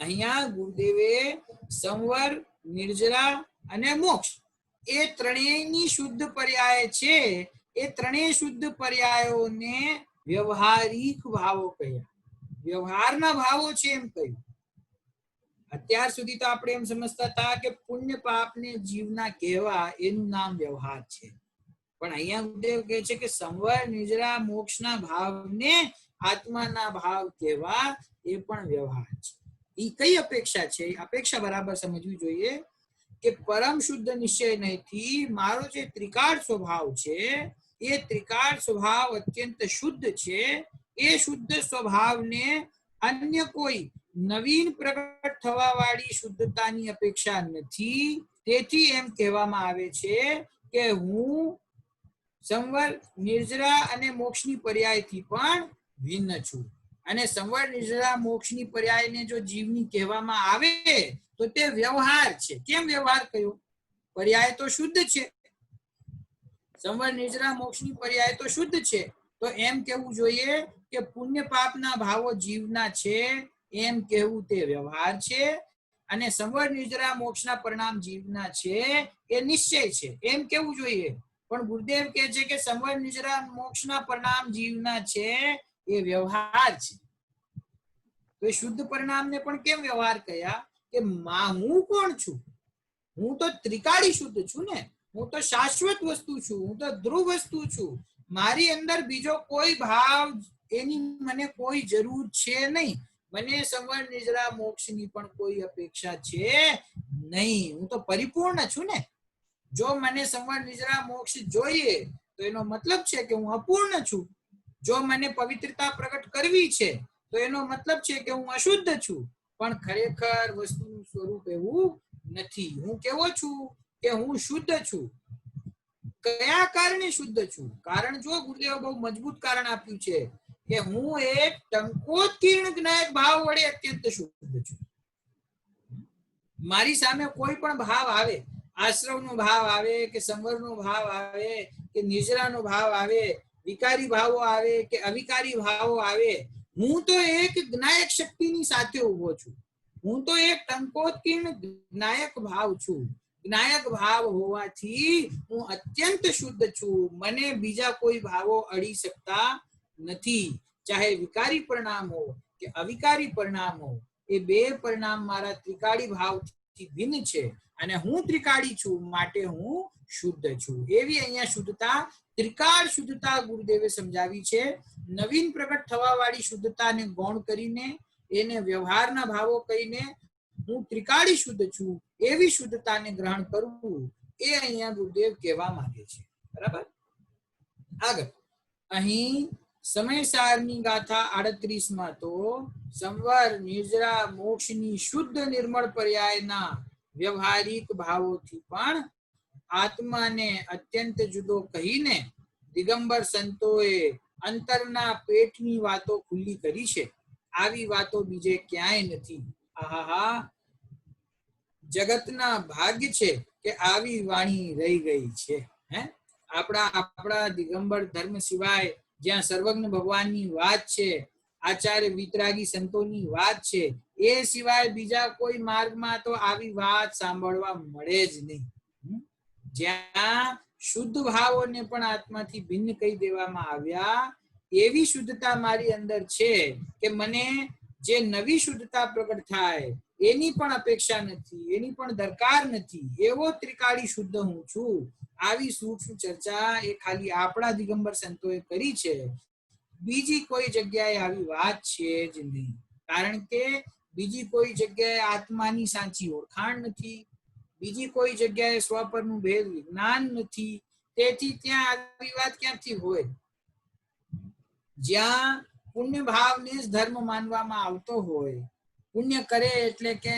અહીંયા ગુરુદેવે સંવર, નિર્જરા અને મોક્ષ એ ત્રણેયની શુદ્ધ પર્યાય છે. એ ત્રણેય શુદ્ધ પર્યાયોને વ્યવહારિક ભાવો કહ્યા, વ્યવહારના ભાવો છે એમ કહ્યું. અત્યાર સુધી તો આપણે એમ સમજતા હતા કે પુણ્ય પાપને જીવના કહેવા એનું નામ વ્યવહાર છે, પણ અહીંયા ગુરુદેવ કહે છે કે સંવર, નિજરા, મોક્ષના ભાવને આત્માના ભાવ કહેવા એ પણ વ્યવહાર છે. એ કઈ અપેક્ષા છે? અપેક્ષા બરાબર સમજવી જોઈએ કે પરમ શુદ્ધ નિશ્ચય નહીંથી મારો જે ત્રિકાળ સ્વભાવ છે, એ ત્રિકાળ સ્વભાવ અત્યંત શુદ્ધ છે. એ શુદ્ધ સ્વભાવને અન્ય કોઈ નવીન પ્રગટ થવા વાળી શુદ્ધતાની અપેક્ષા નથી. તેથી એમ કહેવામાં આવે છે કે હું સંવર, નિર્જરા અને મોક્ષની પર્યાયથી પણ ભિન્ન છું. અને સંવર, નિર્જરા, મોક્ષની પર્યાયને જો જીવની કહેવામાં આવે તો તે વ્યવહાર છે. કેમ વ્યવહાર કયો? પર્યાય તો શુદ્ધ છે. સંવર, નિર્જરા, મોક્ષની પર્યાય તો શુદ્ધ છે, તો એમ કહેવું જોઈએ કે પુણ્ય પાપના ભાવો જીવના છે, એમ કહેવું તે વ્યવહાર છે. અને સંવર, નિર્જરા, મોક્ષના પરિણામ જીવના છે એ નિશ્ચય છે, એમ કેવું જોઈએ. પણ ગુરુદેવ કહે છે કે સંવર, નિજરા, મોક્ષના પરિણામ જીવના છે એ વ્યવહાર છે. તો એ શુદ્ધ પરિણામને પણ કેમ વ્યવહાર કહ્યા? કે હું કોણ છું? હું તો ત્રિકાળી શુદ્ધ છું ને, હું તો શાશ્વત વસ્તુ છું, હું તો ધ્રુવ વસ્તુ છું. મારી અંદર બીજો કોઈ ભાવ, એની મને કોઈ જરૂર છે નહીં. મને સંવર, નિજરા, મોક્ષની પણ કોઈ અપેક્ષા છે નહીં. હું તો પરિપૂર્ણ છું ને. જો મને સંવર, નિજરા, મોક્ષ જોઈએ તો એનો મતલબ છે કે હું અપૂર્ણ છું. જો મને પવિત્રતા પ્રગટ કરવી છે તો એનો મતલબ છે કે હું અશુદ્ધ છું. પણ ખરેખર વસ્તુનું સ્વરૂપ એવું નથી. હું કેવો છું? કે હું શુદ્ધ છું. કયા કારણે શુદ્ધ છું? કારણ જો ગુરુદેવ બહુ મજબૂત કારણ આપ્યું છે કે હું એક ટંકોત્કીર્ણ જ્ઞાયક ભાવ વડે અત્યંત શુદ્ધ છું. મારી સામે કોઈ પણ ભાવ આવે, આશ્રવનો ભાવ આવે કે સંવરનો ભાવ આવે કે નિજરાનો ભાવ આવે, વિકારી ભાવો આવે કે અવિકારી ભાવો આવે, હું તો એક જ્ઞાયક શક્તિની સાથે ઉભો છું. હું તો એક ટંકોત્કીર્ણ જ્ઞાયક ભાવ છું. જ્ઞાયક ભાવ હોવાથી હું અત્યંત શુદ્ધ છું. મને બીજા કોઈ ભાવો અડી શકતા નથી. ચાહે વિકારી પરિણામ હો કે અવિકારી પરિણામ હો, એ બે પરિણામ મારા ત્રિકાળી ભાવથી ભિન્ન છે. અને હું ત્રિકાળી છું, માટે હું શુદ્ધ છું. એવી અહીંયા શુદ્ધતા, ત્રિકાળ શુદ્ધતા ગુરુદેવે સમજાવી છે. નવીન પ્રગટ થવા વાળી શુદ્ધતાને ગૌણ કરીને, એને વ્યવહારના ભાવો કહીને હું ત્રિકાળી શુદ્ધ છું એવી શુદ્ધતાને ગ્રહણ કરવું, એ અહીંયા ગુરુદેવ કહેવા માંગે છે. બરાબર? આગળ અહીં સમયસારની ગાથા 38માં તો સંવર, નિજરા, મોક્ષની શુદ્ધ નિર્મળ પર્યાયના વ્યવહારિક ભાવોથી પણ આત્માને અત્યંત જુદો કહીને દિગંબર સંતોએ અંતરના પેટની વાતો ખુલ્લી કરી છે. આવી વાતો બીજે ક્યાંય નથી. આહાહા, જગતના ભાગ્ય છે કે આવી વાણી રહી ગઈ છે. આપણા દિગંબર ધર્મ સિવાય જ્યાં સર્વજ્ઞ ભગવાનની વાત છે, આચાર્ય વિતરાગી સંતોની વાત છે, એ સિવાય બીજા કોઈ માર્ગમાં તો આવી વાત સાંભળવા મળે જ નહીં. જ્યાં શુદ્ધ ભાવોને પણ આત્માથી ભિન્ન કહી દેવામાં આવ્યા, એવી શુદ્ધતા મારી અંદર છે કે મને જે નવી શુદ્ધતા પ્રગટ થાય એની પણ અપેક્ષા નથી, એની પણ દરકાર નથી, એવો ત્રિકાળી શુદ્ધ હું છું. આવી સૂક્ષ્મ ચર્ચા એ ખાલી આપણા દિગંબર સંતોએ કરી છે. બીજી કોઈ જગ્યાએ આવી વાત છે જ નહીં. કારણ કે બીજી કોઈ જગ્યાએ આત્માની સાચી ઓળખાણ નથી, બીજી કોઈ જગ્યાએ સ્વપરનું ભેદ વિજ્ઞાન નથી. તેથી ત્યાં આવી વાત ક્યાંથી હોય? જ્યાં પુણ્ય ભાવને જ ધર્મ માનવામાં આવતો હોય, પુણ્ય કરે એટલે કે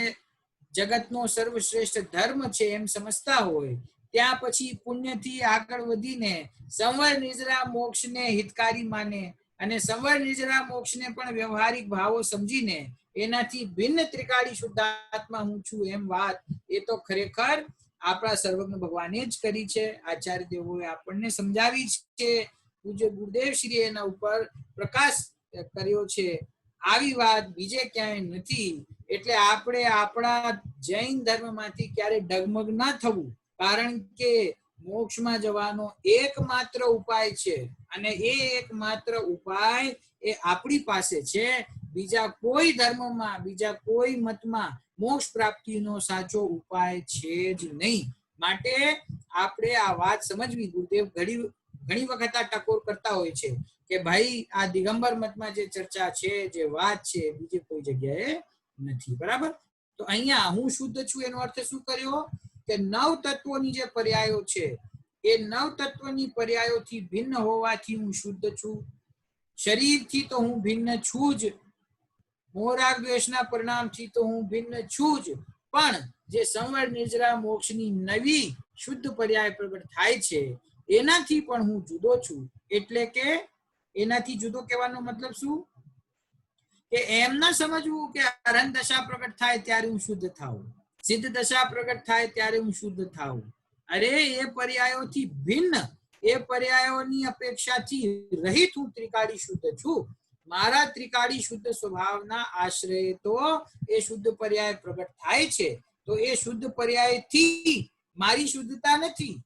જગતનો સર્વશ્રેષ્ઠ ધર્મ છે એમ સમજતા હોય, ત્યાં પછી પુણ્યથી આગળ વધીને સંવર નિજરા મોક્ષને હિતકારી માને અને સંવર નિજરા મોક્ષને પણ વ્યવહારિક ભાવો સમજીને એનાથી ભિન્ન ત્રિકાળી શુદ્ધાત્મા હું છું એમ વાત એ તો ખરેખર આપણા સર્વજ્ઞ ભગવાને જ કરી છે. આચાર્ય દેવોએ આપણને સમજાવી છે. પૂજ્ય ગુરુદેવ શ્રી એના ઉપર પ્રકાશ કર્યો છે. આવી વાત બીજે ક્યાંય નથી. એટલે આપણે આપણા જૈન ધર્મમાંથી ક્યારે ડગમગ ન થવું. કારણ કે મોક્ષમાં જવાનો એકમાત્ર ઉપાય છે અને એ એકમાત્ર ઉપાય એ આપણી પાસે છે. બીજા કોઈ ધર્મમાં, બીજા કોઈ મતમાં મોક્ષ પ્રાપ્તિનો સાચો ઉપાય છે જ નહીં. માટે આપણે આ વાત સમજવી. ગુરુદેવ ઘણી વખત આ ટકોર કરતા હોય છે કે ભાઈ આ દિગંબર મતમાં જે ચર્ચા છે, જે વાત છે, બીજી કોઈ જગ્યાએ નથી. બરાબર? તો અહીંયા હું શુદ્ધ છું એનો અર્થ શું કર્યો? કે નવ તત્વોની જે પર્યાયો છે એ નવ તત્વની પર્યાયોથી ભિન્ન હોવાથી હું શુદ્ધ છું. શરીરથી તો હું ભિન્ન છું જ, મોહરાગ દ્વેષના પરિણામથી તો હું ભિન્ન છું જ, પણ જે સંવર નિજરા મોક્ષની નવી શુદ્ધ પર્યાય પ્રગટ થાય છે એનાથી પણ હું જુદો છું. એટલે કે એનાથી જુદો કહેવાનો મતલબ શું? કે એમ ના સમજવું કે અરહંત દશા પ્રગટ થાય ત્યારે હું શુદ્ધ થાઉં, સિદ્ધ દશા પ્રગટ થાય ત્યારે હું શુદ્ધ થાઉં. અરે એ પર્યાયોથી ભિન્ન, એ પર્યાયોની અપેક્ષાથી રહિત હું ત્રિકાળી શુદ્ધ છું. મારા ત્રિકાળી શુદ્ધ સ્વભાવના આશ્રય તો એ શુદ્ધ પર્યાય પ્રગટ થાય છે. તો એ શુદ્ધ પર્યાયથી મારી શુદ્ધતા નથી,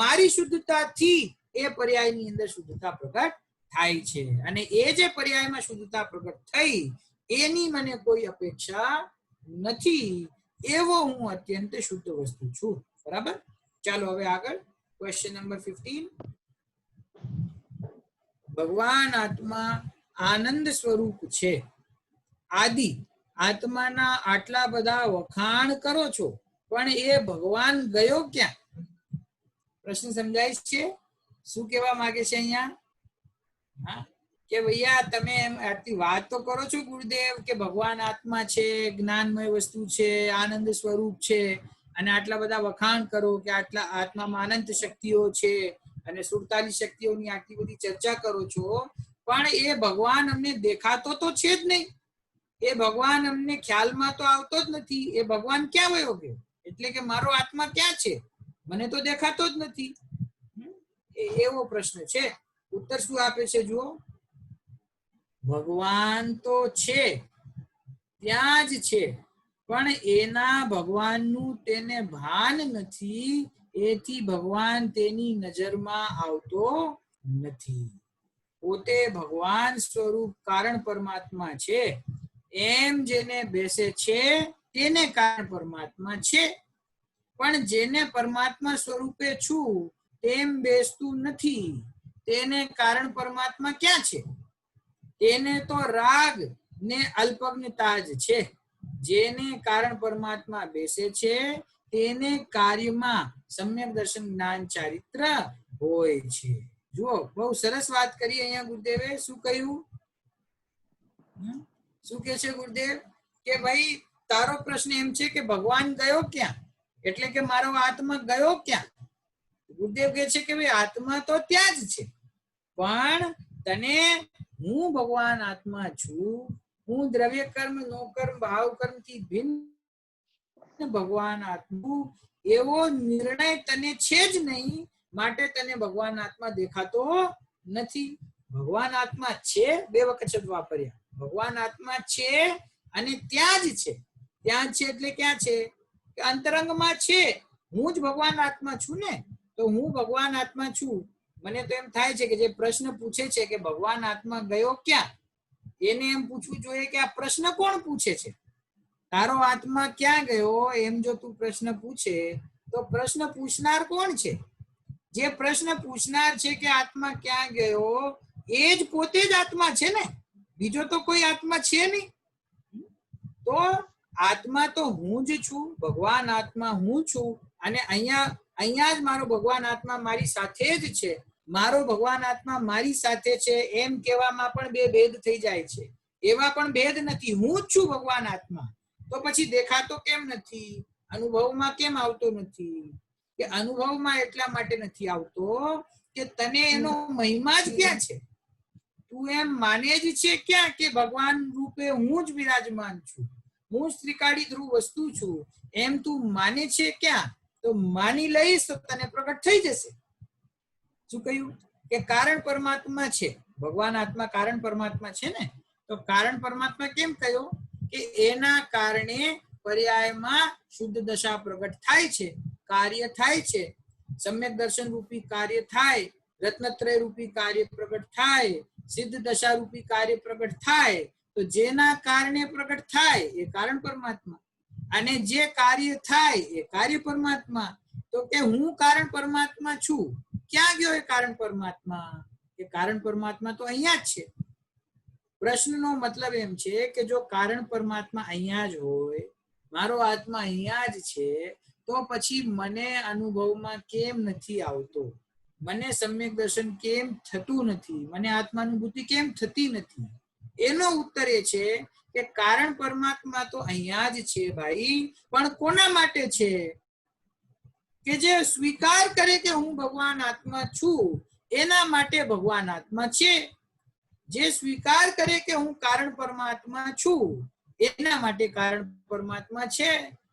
મારી શુદ્ધતાથી એ પર્યાયની અંદર શુદ્ધતા પ્રગટ થાય છે. અને એ જે પર્યાયમાં શુદ્ધતા પ્રગટ થઈ એની મને કોઈ અપેક્ષા નથી. એવો હું અત્યંત શુદ્ધ વસ્તુ છું. બરાબર? ચાલો હવે આગળ ક્વેશ્ચન નંબર 15. ભગવાન આત્મા આનંદ સ્વરૂપ છે. આદિ આત્માના આટલા બધા વખાણ કરો છો, પણ એ ભગવાન ગયો ક્યાં? પ્રશ્ન સમજાય છે? શું કહેવા માંગે છે અહીંયા? હા, કે ભૈયા તમે એમ આટલી વાત તો કરો છો ગુરુદેવ કે ભગવાન આત્મા છે, જ્ઞાનમય વસ્તુ છે, આનંદ સ્વરૂપ છે, અને આટલા બધા વખાણ કરો કે આટલા આત્મામાં અનંત શક્તિઓ છે અને 47 શક્તિઓની આટલી બધી ચર્ચા કરો છો, પણ એ ભગવાન અમને દેખાતો તો છે જ નહીં. એ ભગવાન અમને ખ્યાલમાં તો આવતો જ નથી. એ ભગવાન ક્યાં વયો ગયો? એટલે કે મારો આત્મા ક્યાં છે? મને તો દેખાતો જ નથી. એવો પ્રશ્ન છે. ઉત્તર શું આપે છે જુઓ. ભગવાન તો છે, ત્યાં જ છે, પણ એના ભગવાનનું તેને ભાન નથી. એથી ભગવાન તેની નજરમાં આવતો નથી. પોતે ભગવાન સ્વરૂપ કારણ પરમાત્મા છે એમ જેને બેસે છે તેને કારણ પરમાત્મા છે, પણ જેને પરમાત્મા સ્વરૂપે છું તેમ બેસતું નથી તેને કારણ પરમાત્મા ક્યાં છે? તેને તો રાગ ને અલ્પજ્ઞતા જ છે. જેને કારણ પરમાત્મા બેસે છે તેને કાર્યમાં સમ્યક દર્શન જ્ઞાન ચારિત્ર હોય છે. જુઓ, બહુ સરસ વાત કરી અહીંયા ગુરુદેવે. શું કહ્યું? શું કે છે ગુરુદેવ? કે ભાઈ તારો પ્રશ્ન એમ છે કે ભગવાન ગયો ક્યાં? એટલે કે મારો આત્મા ગયો ક્યાં? ગુરુદેવ કહે છે કે ભાઈ આત્મા તો ત્યાં જ છે, પણ તને હું ભગવાન આત્મા છું, હું દ્રવ્ય કર્મ, નો કર્મ, ભાવ કર્મ થી ભિન્ન ભગવાન આત્મા એવો નિર્ણય તને છે જ નહીં. માટે તને ભગવાન આત્મા દેખાતો નથી. ભગવાન આત્મા છે, બે વખત શબ્દ વાપર્યા. ભગવાન આત્મા છે અને ત્યાં જ છે. ત્યાં જ છે એટલે ક્યાં છે? કે અંતરંગમાં છે. હું જ ભગવાન આત્મા છું ને. તો હું ભગવાન આત્મા છું. મને તો એમ થાય છે કે જે પ્રશ્ન પૂછે છે કે ભગવાન આત્મા ગયો ક્યાં, એને એમ પૂછવું જોઈએ કે આ પ્રશ્ન કોણ પૂછે છે? તારો આત્મા ક્યાં ગયો એમ જો તું પ્રશ્ન પૂછે તો પ્રશ્ન પૂછનાર કોણ છે? જે પ્રશ્ન પૂછનાર છે કે આત્મા ક્યાં ગયો એ જ પોતે જ આત્મા છે ને, બીજો તો કોઈ આત્મા છે નહીં. તો આત્મા તો હું જ છું, ભગવાન આત્મા હું છું. અને અહીંયા જ મારો ભગવાન આત્મા મારી સાથે જ છે. મારો ભગવાન આત્મા મારી સાથે છે એમ કહેવામાં પણ બે ભેદ થઈ જાય છે. એવા પણ ભેદ નથી, હું જ છું ભગવાન આત્મા. તો પછી દેખાતો કેમ નથી? અનુભવમાં કેમ આવતો નથી? કે અનુભવમાં એટલા માટે નથી આવતો કે તને એનો મહિમા જ ક્યાં છે? તું એમ માને જ છે ક્યાં કે ભગવાન રૂપે હું જ વિરાજમાન છું, હું જ ત્રિકાળી ધ્રુવ વસ્તુ છું, એમ તું માને છે ક્યાં? તો માની લઈશ તો તને પ્રગટ થઈ જશે. શું કહ્યું? કે કારણ પરમાત્મા છે, ભગવાન આત્મા કારણ પરમાત્મા છે ને. તો કારણ પરમાત્મા કેમ કહ્યો? કે એના કારણે પર્યાયમાં શુદ્ધ દશા પ્રગટ થાય છે, કાર્ય થાય છે. સમ્યક દર્શન રૂપી કાર્ય થાય, રત્નત્રય રૂપી કાર્ય પ્રગટ થાય, સિદ્ધ દશા રૂપી કાર્ય પ્રગટ થાય. તો જેના કારણે પ્રગટ થાય એ કારણ પરમાત્મા, અને જે કાર્ય થાય એ કાર્ય પરમાત્મા. તો કે હું કારણ પરમાત્મા છું. ક્યાં ગયો એ કારણ પરમાત્મા? એ કારણ પરમાત્મા તો અહીંયા જ છે. પ્રશ્નનો મતલબ એમ છે કે જો કારણ પરમાત્મા અહીંયા જ હોય, મારો આત્મા અહીંયા જ છે, તો પછી મને અનુભવમાં કેમ નથી આવતો? મને સમ્યક દર્શન કેમ થતું નથી? મને આત્માનુભૂતિ કેમ થતી નથી? એનો ઉત્તર એ છે કે કારણ પરમાત્મા તો અહીંયા જ છે ભાઈ, પણ કોના માટે છે? કે જે સ્વીકાર કરે કે હું ભગવાન આત્મા છું એના માટે ભગવાન આત્મા છે. જે સ્વીકાર કરે કે હું કારણ પરમાત્મા છું એના માટે કારણ પરમાત્મા છે.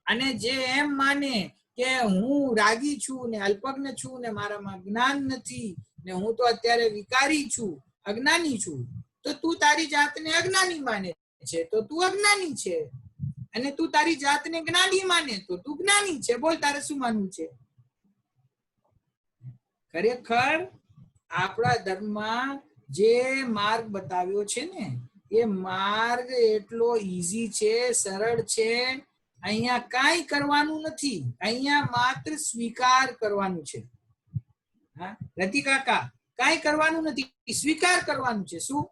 અને જે એમ માને કે હું રાગી છું ને અલ્પજ્ઞ છું ને મારામાં જ્ઞાન નથી ને હું તો અત્યારે વિકારી છું, અજ્ઞાની છું, તો તું તારી જાતને અજ્ઞાની માને છે તો તું અજ્ઞાની છે, અને તું તારી જાતને જ્ઞાની માને તો તું જ્ઞાની છે. બોલ, તારે શું માનવું છે? ખરેખર આપણા ધર્મમાં જે માર્ગ બતાવ્યો છે ને એ માર્ગ એટલો ઈઝી છે, સરળ છે. અહીંયા કાંઈ કરવાનું નથી, અહીંયા માત્ર સ્વીકાર કરવાનું છે. હા રતિ કાકા, કાંઈ કરવાનું નથી, સ્વીકાર કરવાનું છે. શું?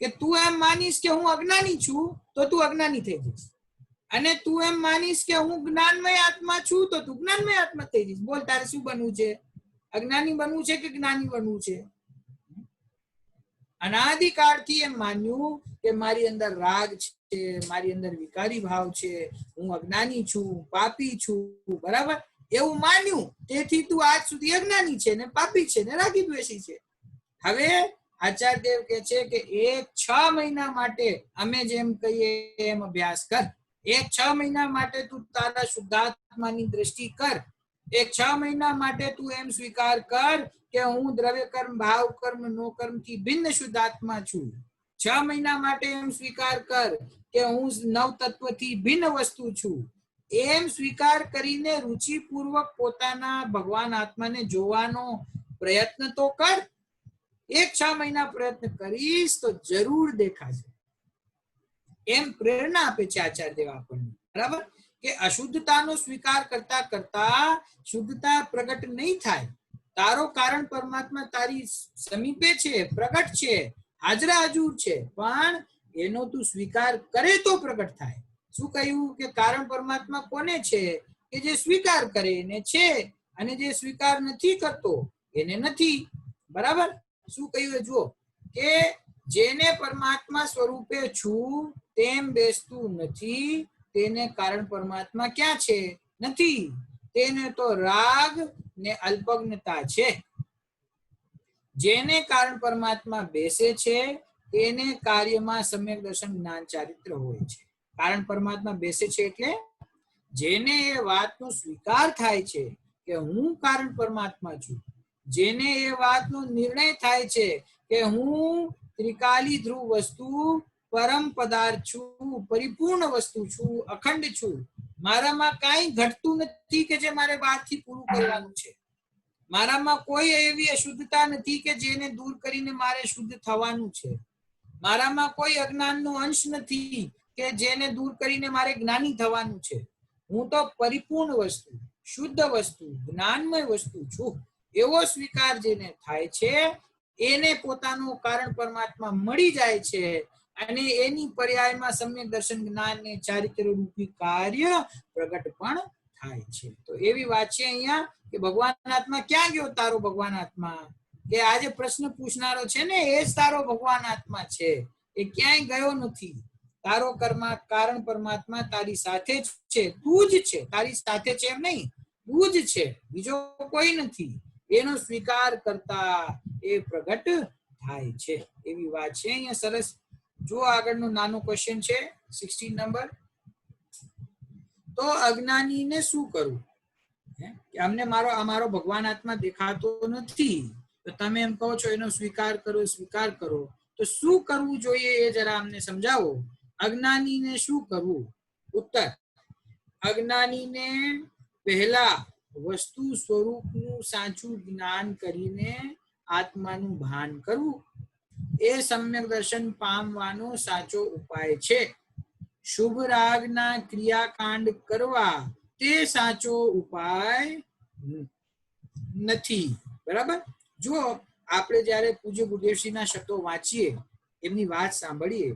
કે તું એમ માનીશ કે હું અજ્ઞાની છું તો તું અજ્ઞાની થઈ જઈશ, અને તું એમ માનીશ કે હું જ્ઞાનમય આત્મા છું તો તું જ્ઞાનમય આત્મા થઈ જઈશ. બોલ, તારે શું બનવું છે? અજ્ઞાની બનવું છે કે જ્ઞાની બનવું છે? અનાદિકાળથી એમ માન્યું કે મારી અંદર રાગ છે, મારી અંદર વિકારી ભાવ છે, હું અજ્ઞાની છું, પાપી છું, બરાબર? એવું માન્યું, તેથી તું આજ સુધી અજ્ઞાની છે ને પાપી છે ને રાગી દ્વેષી છે. હવે આચાર્યદેવ કહે છે કે 6 મહિના માટે અમે જેમ કહીએ એમ અભ્યાસ કર. 6 મહિના માટે તું તારા શુદ્ધાત્માની દ્રષ્ટિ કર. 6 મહિના માટે તું એમ સ્વીકાર કર કે હું દ્રવ્ય કર્મ, ભાવ કર્મ, નો કર્મ થી ભિન્ન શુદ્ધાત્મા છું. 6 મહિના માટે એમ સ્વીકાર કર કે હું નવ તત્વ થી ભિન્ન વસ્તુ છું. એમ સ્વીકાર કરીને રુચિપૂર્વક પોતાના ભગવાન આત્માને જોવાનો પ્રયત્ન તો કર. 6 મહિના પ્રયત્ન કરીશ તો જરૂર દેખાશે. એમ પ્રેરણા આપે છે આચાર્યદેવ આપણને, બરાબર? કે અશુદ્ધતાનો સ્વીકાર કરતા કરતા શુદ્ધતા પ્રગટ નહીં થાય. તારો કારણ પરમાત્મા તારી સમીપે છે, પ્રગટ છે, હાજરા હજુર છે, પણ એનો તું સ્વીકાર કરે તો પ્રગટ થાય. શું કહ્યું? કે કારણ પરમાત્મા કોને છે? કે જે સ્વીકાર કરે એને છે, અને જે સ્વીકાર નથી કરતો એને નથી. બરાબર? શું કહ્યું? જુઓ કે જેને પરમાત્મા સ્વરૂપે છું તેમ બેસતું નથી તેને કારણ પરમાત્મા ક્યાં છે? નથી. તેને તો રાગ ને અલ્પજ્ઞતા છે. જેને કારણ પરમાત્મા બેસે છે તેને કાર્યમાં સમ્યક દર્શન જ્ઞાન ચારિત્ર હોય છે. કારણ પરમાત્મા બેસે છે એટલે જેને એ વાતનો સ્વીકાર થાય છે કે હું કારણ પરમાત્મા છું, જેને એ વાતનો નિર્ણય થાય છે કે હું ત્રિકાલી ધ્રુવ વસ્તુ, પરમ પદાર્થ છું, પરિપૂર્ણ વસ્તુ છું, અખંડ છું, મારામાં કાંઈ ઘટતું નથી કે જે મારે બહારથી પૂરું કરવાનું છે, મારામાં કોઈ એવી અશુદ્ધતા નથી કે જેને દૂર કરીને મારે શુદ્ધ થવાનું છે, મારામાં કોઈ અજ્ઞાનનો અંશ નથી કે જેને દૂર કરીને મારે જ્ઞાની થવાનું છે. હું તો પરિપૂર્ણ વસ્તુ, શુદ્ધ વસ્તુ, જ્ઞાનમય વસ્તુ છું, એવો સ્વીકાર જેને થાય છે એને પોતાનું કારણ પરમાત્મા મળી જાય છે અને એની પર્યાયમાં સમ્યક દર્શન જ્ઞાન ને ચારિત્ર રૂપી કાર્ય પ્રગટ પણ થાય છે. તો એવી વાત છે અહીંયા કે ભગવાન આત્મા ક્યાં ગયો તારો ભગવાન આત્મા, કે આજે પ્રશ્ન પૂછનારો છે ને એ જ તારો ભગવાન આત્મા છે, એ ક્યાંય ગયો નથી. તારો કારણ પરમાત્મા તારી સાથે જ છે, તું જ છે, તારી સાથે છે એમ નહીં, તું જ છે, બીજો કોઈ નથી. એનો સ્વીકાર કરતા એ પ્રગટ થાય છે. એવી વાત છે અહીંયા સરસ. જો આગળનો નાનો ક્વેશ્ચન છે 16 નંબર. તો અજ્ઞાનીને શું કરવું? કે અમને અમારો ભગવાન આત્મા દેખાતો નથી, તો તમે એમ કહો છો એનો સ્વીકાર કરો, તો શું કરવું જોઈએ એ જરા અમને સમજાવો. અજ્ઞાનીને શું કરવું? ઉત્તર: અજ્ઞાનીને પહેલા વસ્તુ સ્વરૂપનું સાચું જ્ઞાન કરીને આત્માનું ભાન કરવું એ સમ્યક દર્શન પામવાનો સાચો ઉપાય છે. શુભ રાગના ક્રિયાકાંડ કરવા તે સાચો ઉપાય નથી. બરાબર? જો આપણે જ્યારે પૂજ્ય ગુરુદેવશ્રીના શબ્દો વાંચીએ, એમની વાત સાંભળીએ,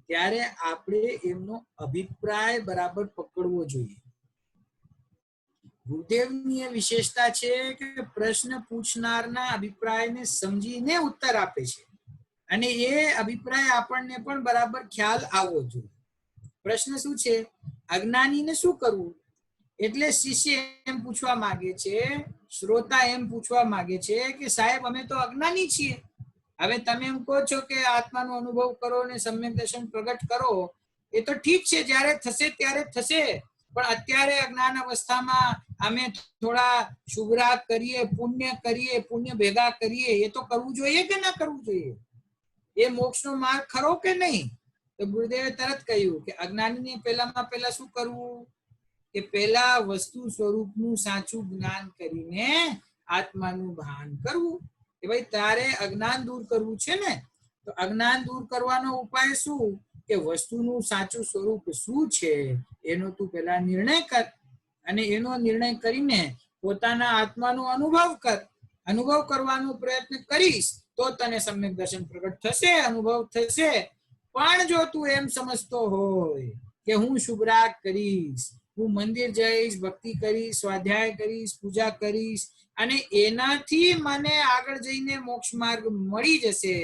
ત્યારે આપણે એમનો અભિપ્રાય બરાબર પકડવો જોઈએ. ગુરુદેવની એ વિશેષતા છે કે પ્રશ્ન પૂછનારના અભિપ્રાયને સમજીને ઉત્તર આપે છે અને એ અભિપ્રાય આપણને પણ બરાબર ખ્યાલ આવવો જોઈએ. પ્રશ્ન શું છે? અજ્ઞાનીને શું કરવું? એટલે શિષ્ય એમ પૂછવા માંગે છે, શ્રોતા એમ પૂછવા માંગે છે કે સાહેબ અમે તો અજ્ઞાની છીએ. હવે તમે એમ કહો છો કે આત્માનો અનુભવ કરો ને સમ્યક દર્શન પ્રગટ કરો, એ તો ઠીક છે, જ્યારે થશે ત્યારે થશે, પણ અત્યારે અજ્ઞાન અવસ્થામાં અમે થોડા શુભરાગ કરીએ, પુણ્ય ભેગા કરીએ, એ તો કરવું જોઈએ કે ના કરવું જોઈએ? એ મોક્ષનો માર્ગ ખરો કે નહીં? તો ગુરુદેવે તરત કહ્યું કે અજ્ઞાનીને પહેલા શું કરવું? કે પહેલા વસ્તુ સ્વરૂપનું સાચું જ્ઞાન કરીને આત્માનું ભાન કરવું. કે ભાઈ તારે અજ્ઞાન દૂર કરવું છે ને, તો અજ્ઞાન દૂર કરવાનો ઉપાય શું? કે વસ્તુનું સાચું સ્વરૂપ શું છે એનો તું પહેલા નિર્ણય કર, અને એનો નિર્ણય કરીને પોતાના આત્માનો અનુભવ કર. અનુભવ કરવાનો પ્રયત્ન કરીશ તો તને સમ્યક દર્શન પ્રગટ થશે, અનુભવ થશે. પણ જો તું એમ સમજતો હોય કે હું શુભરાગ કરીશ, હું મંદિર જઈશ, ભક્તિ કરીશ, સ્વાધ્યાય કરીશ, પૂજા કરીશ અને એનાથી મને આગળ જઈને મોક્ષ માર્ગ મળી જશે,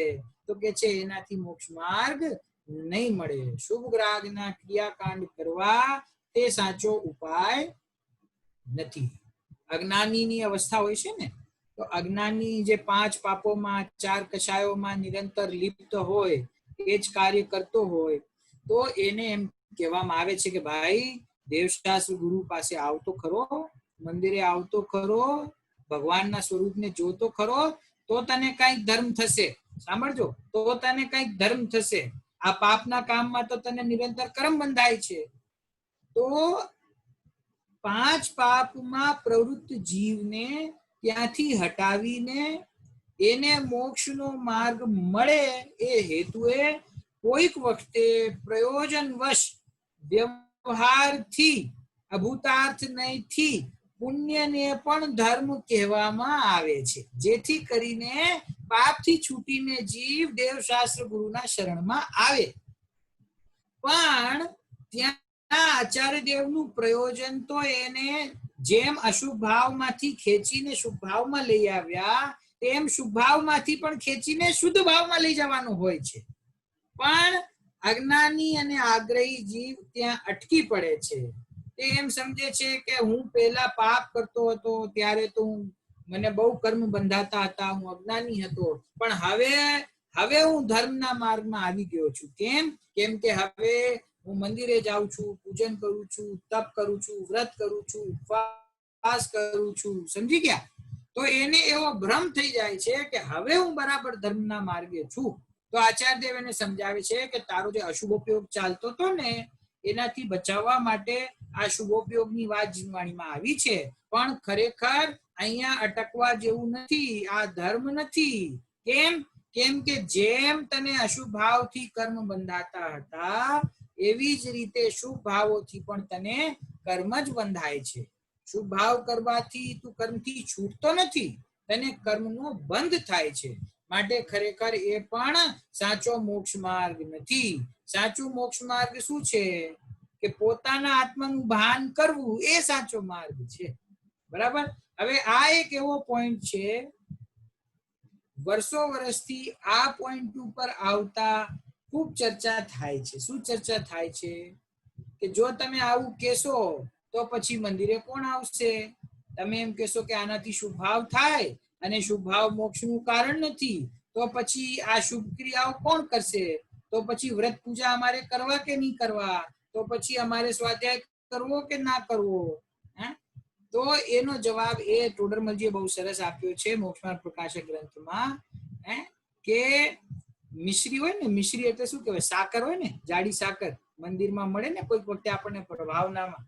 તો કે છે એનાથી મોક્ષ માર્ગ નહીં મળે. શુભ રાગના ક્રિયાકાંડ કરવા તે સાચો ઉપાય નથી. અજ્ઞાનીની અવસ્થા હોય છે ને, તો અજ્ઞાની જે 5 પાપોમાં 4 કષાયોમાં નિરંતર લિપ્ત હોય, એ જ કાર્ય કરતો હોય, તો એને એમ કહેવામાં આવે છે કે ભાઈ દેવશાસ્ત્ર ગુરુ પાસે આવતો ખરો, મંદિરે આવતો ખરો, ભગવાનના સ્વરૂપને જોતો ખરો, તો તને કઈક ધર્મ થશે. સાંભળજો, તો તને કઈક ધર્મ થશે. આ પાપના કામમાં તો તને નિરંતર કર્મ બંધાય છે. તો 5 પાપમાં પ્રવૃત્ત જીવને ત્યાંથી હટાવીને એને મોક્ષનો માર્ગ મળે એ હેતુએ કોઈક વખતે પ્રયોજનવશ વ્યવહારથી, અભૂતાર્થ નહીંથી પુણ્યને પણ ધર્મ કહેવામાં આવે છે, જેથી કરીને પાપથી છૂટીને જીવ દેવશાસ્ત્ર ગુરુના શરણમાં આવે. પણ ત્યાં આચાર્ય દેવનું પ્રયોજન તો એને જેમ અશુભ ભાવમાંથી ખેંચીને શુભ ભાવમાં લઈ આવ્યા, તેમ શુભ ભાવમાંથી પણ ખેંચીને શુદ્ધ ભાવમાં લઈ જવાનું હોય છે. પણ અજ્ઞાની અને આગ્રહી જીવ ત્યાં અટકી પડે છે. તે એમ સમજે છે કે હું પહેલા પાપ કરતો હતો ત્યારે તો મને બહુ કર્મ બંધાતા હતા, હું અજ્ઞાની હતો, પણ હવે હું ધર્મના માર્ગમાં આવી ગયો છું. કેમ કે હવે હું મંદિરે જાઉં છું, પૂજન કરું છું, તપ કરું છું, વ્રત કરું છું, ઉપવાસ કરું છું. સમજી ગયા? તો એને એવો ભ્રમ થઈ જાય છે કે હવે હું બરાબર ધર્મના માર્ગે છું. તો આચાર્ય દેવ એને સમજાવે છે કે તારો જે અશુભોપયોગ ચાલતો હતો ને, એનાથી બચાવવા માટે આ શુભોપયોગની વાત જીવવાણીમાં આવી છે. પણ ખરેખર અહીંયા અટકવા જેવું નથી, આ ધર્મ નથી. કેમ કે જેમ તને અશુભ ભાવથી કર્મ બંધાતા હતા, એવી જ રીતે શુભ ભાવોથી પણ તને કર્મ જ બંધાય છે. શુભ ભાવ કરવાથી તું કર્મથી છૂટતો નથી, તને કર્મનો બંધ થાય છે. માટે ખરેખર એ પણ સાચો મોક્ષ માર્ગ નથી. સાચું મોક્ષ માર્ગ શું છે? કે પોતાના આત્માનું ભાન કરવું, એ સાચો માર્ગ છે. બરાબર. હવે આ એક એવો પોઈન્ટ છે, વર્ષો વર્ષથી આ પોઈન્ટ ઉપર આવતા ખૂબ ચર્ચા થાય છે. શું ચર્ચા થાય છે? કે જો તમે આવું કહેશો તો પછી મંદિરે કોણ આવશે? તમે એમ કહેશો કે આનાથી શુભ ભાવ થાય અને શુભ ભાવ મોક્ષનું કારણ નથી, તો પછી આ શુભ ક્રિયાઓ કોણ કરશે? તો પછી વ્રત પૂજા અમારે કરવા કે નહીં કરવા? તો પછી અમારે સ્વાધ્યાય કરવો કે ના કરવો? તો એનો જવાબ એ ટોડરમલજીએ બહુ સરસ આપ્યો છે મોક્ષમાર્ગ પ્રકાશક ગ્રંથમાં, કે મિશ્રી હોય ને, મિશ્રી એટલે શું કહેવાય? સાકર હોય ને, જાડી સાકર મંદિરમાં મળે ને કોઈક વખતે આપણને ભાવનામાં,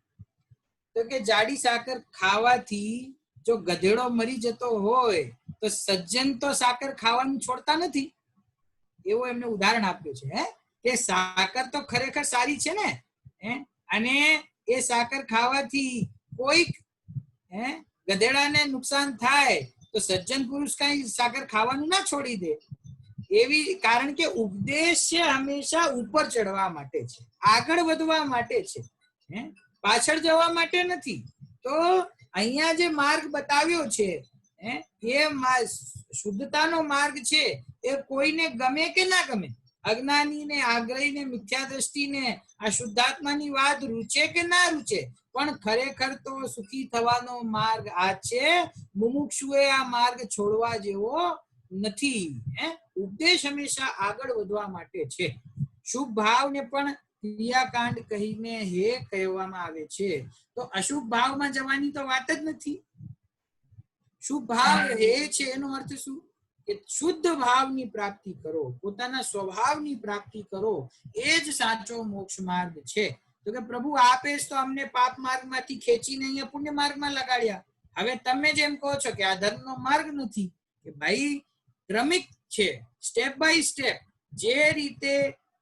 તો કે જાડી સાકર ખાવાથી જો ગધેડો મરી જતો હોય તો સજ્જન તો સાકર ખાવાનું છોડતા નથી. એવું એમને ઉદાહરણ આપ્યું છે કે સાકર તો ખરેખર સારી છે ને, અને એ સાકર ખાવાથી કોઈક ગધેડાને નુકસાન થાય તો સજ્જન પુરુષ કઈ સાકર ખાવાનું ના છોડી દે. એવી, કારણ કે ઉપદેશ હંમેશા ઉપર ચડવા માટે છે, આગળ વધવા માટે છે, પાછળ જવા માટે નથી. તો અહીંયા જે માર્ગ બતાવ્યો છે એ શુદ્ધતાનો માર્ગ છે, એ કોઈને ગમે કે ના ગમે, અજ્ઞાનીને, આગ્રહીને, મિથ્યા દ્રષ્ટિને આ શુદ્ધાત્માની વાત રૂચે કે ના રૂચે, પણ ખરેખર તો સુખી થવાનો માર્ગ આ છે. મુમુક્ષુએ આ માર્ગ છોડવા જેવો નથી. ઉપદેશ હંમેશા આગળ વધવા માટે છે. શુભ ભાવને પણ ક્રિયાકાંડ કહીને હે કહેવામાં આવે છે. તો અશુભ ભાવમાં જવાની તો વાત જ નથી. શુભ ભાવ હે છે એનો અર્થ શું? કે શુદ્ધ ભાવની પ્રાપ્તિ કરો, પોતાના સ્વભાવની પ્રાપ્તિ કરો, એ જ સાચો મોક્ષ માર્ગ છે. તો કે પ્રભુ આપે તો અમને પાપ માર્ગમાંથી ખેંચીને અહીંયા પુણ્ય માર્ગમાં લગાડ્યા. હવે તમે જેમ કહો છો કે આ ધર્મનો માર્ગ નથી, કે ભાઈ ક્રમિક છે, સ્ટેપ બાય સ્ટેપ, જે રીતે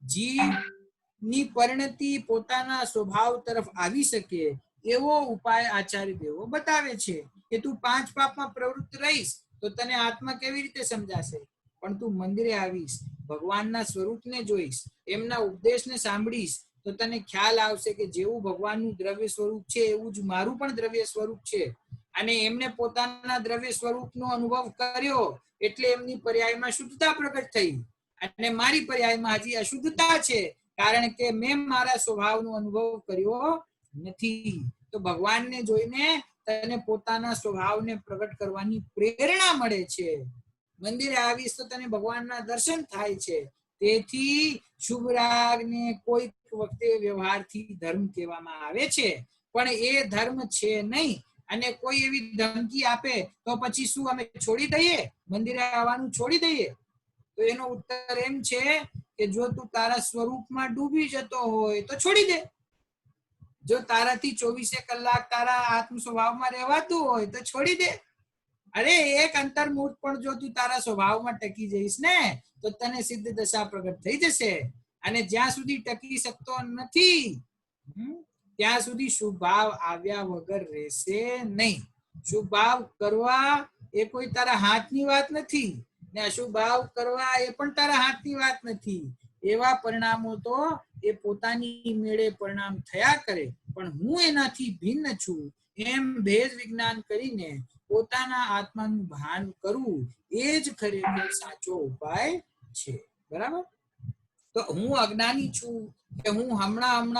જીવની પરિણતિ પોતાના સ્વભાવ તરફ આવી શકે એવો ઉપાય આચાર્ય દેવો બતાવે છે. કે તું 5 પાપમાં પ્રવૃત્ત રહીશ તો તને આત્મા કેવી રીતે સમજાશે? પણ તું મંદિરે આવીશ, ભગવાનના સ્વરૂપને જોઈશ, એમના ઉપદેશને સાંભળીશ, તો તને ખ્યાલ આવશે કે જેવું ભગવાનનું દ્રવ્ય સ્વરૂપ છે એવું જ મારું પણ દ્રવ્ય સ્વરૂપ છે. અને એમને પોતાના દ્રવ્ય સ્વરૂપનો અનુભવ કર્યો એટલે એમની પર્યાયમાં શુદ્ધતા પ્રગટ થઈ, અને મારી પર્યાયમાં હજી અશુદ્ધતા છે, કારણ કે મેં મારા સ્વભાવનો અનુભવ કર્યો નથી. તો ભગવાનને જોઈને તને પોતાના સ્વભાવને પ્રગટ કરવાની પ્રેરણા મળે છે. મંદિરે આવીશ તો તને ભગવાનના દર્શન થાય છે. તેથી શુભ રાગને કોઈક વખતે વ્યવહારથી ધર્મ કહેવામાં આવે છે, પણ એ ધર્મ છે નહીં. અને કોઈ એવી ધમકી આપે તો પછી શું અમે છોડી દઈએ? મંદિરે આવવાનું છોડી દઈએ? તો એનો ઉત્તર એમ છે કે જો તું તારા સ્વરૂપમાં ડૂબી જતો હોય તો છોડી દે. જો તારાથી 24 કલાક તારા આત્મ સ્વભાવમાં રહેવાતું હોય તો છોડી દે. અરે એક અંતર્મુહૂર્ત પણ જો તું તારા સ્વભાવમાં ટકી જઈશ ને તો તને સિદ્ધ દશા પ્રગટ થઈ જશે. અને જ્યાં સુધી ટકી શકતો નથી ત્યાં સુધી શુભ ભાવ આવ્યા વગર રહેશે નહીં. શુભ ભાવ કરવા એ કોઈ તારા હાથની વાત નથી, ને અશુભ ભાવ કરવા એ પણ તારા હાથની વાત નથી. એવા પરિણામો તો એ પોતાની મેળે પરિણામ થયા કરે, પણ હું એનાથી ભિન્ન છું એમ ભેદ વિજ્ઞાન કરીને પોતાના આત્માનું ભાન કરવું એ જ ખરેખર સાચો ઉપાય છે. બરાબર? તો હું અજ્ઞાની છું કે હું હમણાં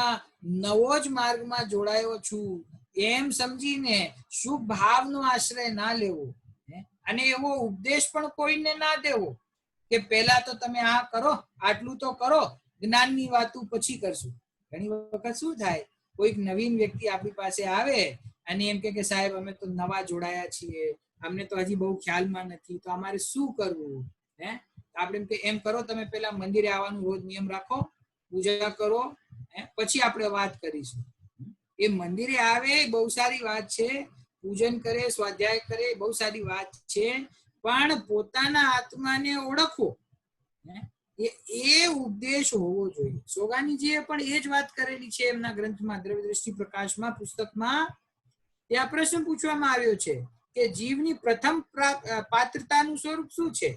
નવો જ માર્ગમાં જોડાયો છું એમ સમજીને શુભ ભાવનો આશ્રય ના લેવો, અને એવો ઉપદેશ પણ કોઈને ના દેવો કે પહેલા તો તમે આ કરો, આટલું તો કરો, જ્ઞાનની વાતો પછી કરશું. ઘણી વખત શું થાય, કોઈક નવીન વ્યક્તિ આપણી પાસે આવે અને એમ કે સાહેબ અમે તો નવા જોડાયા છીએ, અમને તો હજી બહુ ખ્યાલમાં નથી, તો અમારે શું કરવું? આપણે એમ કરો, તમે પેલા મંદિરે આવવાનું રોજ નિયમ રાખો, પૂજા કરો, પછી આપણે વાત કરીશું. એ મંદિરે આવે બહુ સારી વાત છે, પૂજન કરે, સ્વાધ્યાય કરે, બહુ સારી વાત છે, પણ પોતાના આત્માને ઓળખો, એ ઉદ્દેશ હોવો જોઈએ. સોગાનીજીએ પણ એ જ વાત કરેલી છે એમના ગ્રંથમાં દ્રવ્ય દ્રષ્ટિ પ્રકાશમાં પુસ્તકમાં. ત્યાં પ્રશ્ન પૂછવામાં આવ્યો છે કે જીવની પ્રથમ પાત્રતાનું સ્વરૂપ શું છે?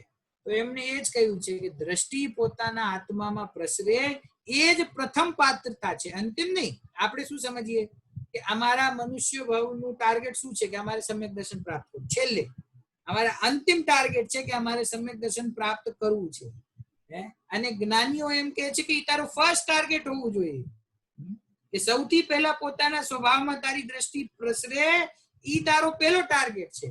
તો એમને એ જ કહ્યું છે કે દ્રષ્ટિ પોતાના આત્મામાં પ્રસરે એ જ પ્રથમ પાત્રતા છે, અંતિમ નહીં. આપણે શું સમજીએ કે અમારા મનુષ્ય ભાવનું ટાર્ગેટ શું છે કે અમારે સમ્યક દર્શન પ્રાપ્ત કરવું. છેલ્લે અમારા અંતિમ ટાર્ગેટ છે કે અમારે સમ્યક દર્શન પ્રાપ્ત કરવું છે. અને જ્ઞાનીઓ એમ કહે છે કે તારું ફર્સ્ટ ટાર્ગેટ હોવું જોઈએ કે સૌથી પહેલા પોતાના સ્વભાવમાં તારી દ્રષ્ટિ પ્રસરે. ઈ તારો પહેલો ટાર્ગેટ છે.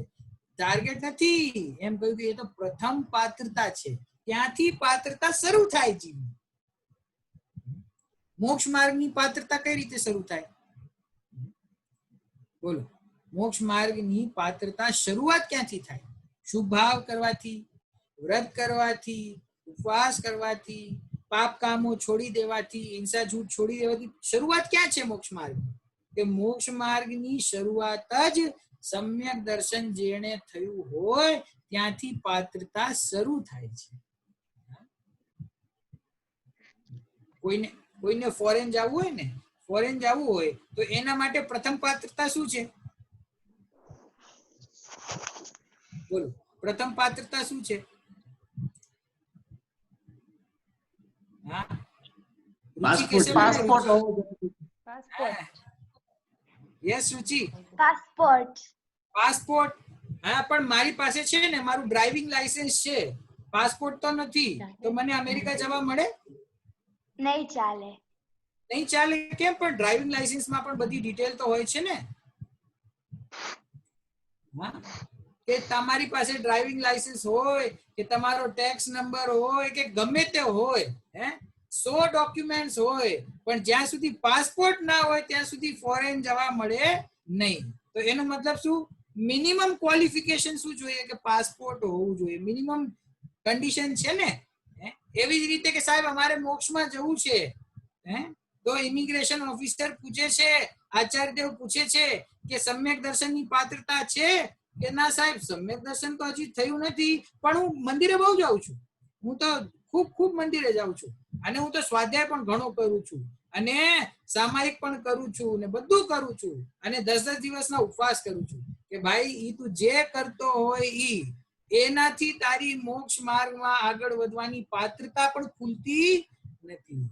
ટાર્ગેટ નથી, એમ કહ્યું કે એ તો પ્રથમ પાત્રતા છે. ત્યાંથી પાત્રતા શરૂ થાય જીવ. મોક્ષ માર્ગની પાત્રતા કઈ રીતે શરૂ થાય? બોલો. મોક્ષ માર્ગની પાત્રતા શરૂઆત ક્યાંથી થાય? શુભ ભાવ કરવાથી, વ્રત કરવાથી, ઉપવાસ કરવાથી, પાપ કામો છોડી દેવાથી, હિંસા જૂઠ છોડી દેવાથી શરૂઆત ક્યાં છે મોક્ષ માર્ગ? કે મોક્ષ માર્ગની શરૂઆત જ સમ્યક દર્શન જેણે થયું હોય ત્યાંથી પાત્રતા શરૂ થાય છે. કોઈને ફોરેન જવું હોય તો એના માટે પ્રથમ પાત્રતા શું છે? બોલો, પ્રથમ પાત્રતા શું છે? પાસપોર્ટ. હા, પણ મારી પાસે છે ને મારું ડ્રાઇવિંગ લાયસન્સ છે, પાસપોર્ટ તો નથી, તો મને અમેરિકા જવા મળે? નહીં ચાલે. નહીં ચાલે. કેમ? પણ ડ્રાઇવિંગ લાયસન્સમાં પણ બધી ડિટેલ તો હોય છે ને. કે તમારી પાસે ડ્રાઇવિંગ લાયસન્સ હોય કે તમારો ટેક્સ નંબર હોય કે ગમે તે હોય, 100 ડોક્યુમેન્ટ્સ હોય, પણ જ્યાં સુધી પાસપોર્ટ ના હોય ત્યાં સુધી ફોરેન જવા મળે નહીં. તો એનો મતલબ શું? મિનિમમ ક્વોલિફિકેશન શું જોઈએ? કે પાસપોર્ટ હોવું જોઈએ. મિનિમમ કન્ડિશન છે ને. એવી જ રીતે કે સાહેબ અમારે મોક્ષમાં જવું છે, તો ઇમિગ્રેશન ઓફિસર પૂછે છે, આચાર્યદેવ પૂછે છે કે સમ્યક દર્શનની પાત્રતા છે કે ના સાહેબ સમ્યક દર્શન તો હજી થયું નથી, પણ હું મંદિરે બહુ જાઉં છું, હું તો ખૂબ મંદિરે જાઉં છું, અને હું તો સ્વાધ્યાય પણ ઘણો કરું છું, અને સામાયિક પણ કરું છું, ને બધું કરું છું, અને 10 દિવસના ઉપવાસ કરું છું. કે ભાઈ ઈ તું જે કરતો હોય ઈ, એનાથી તારી મોક્ષ માર્ગમાં આગળ વધવાની પાત્રતા પણ ખુલતી નથી.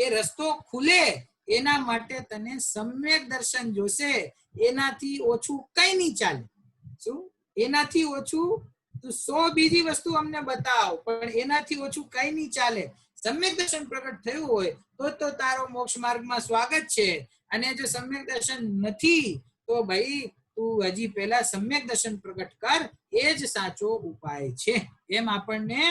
એ રસ્તો ખુલે એના માટે તને સમ્યક દર્શન જોશે. એનાથી ઓછું કઈ નહીં ચાલે. શું? એનાથી ઓછું તું 100 બીજી વસ્તુ અમને બતાવ, પણ એનાથી ઓછું કઈ નહીં ચાલે. સમ્યક દર્શન પ્રગટ થયું હોય તો તારો મોક્ષ માર્ગમાં સ્વાગત છે. અને જો સમ્યક દર્શન નથી તો ભાઈ તું હજી પહેલા સમ્યક દર્શન પ્રગટ કર, એ જ સાચો ઉપાય છે. એમ આપણને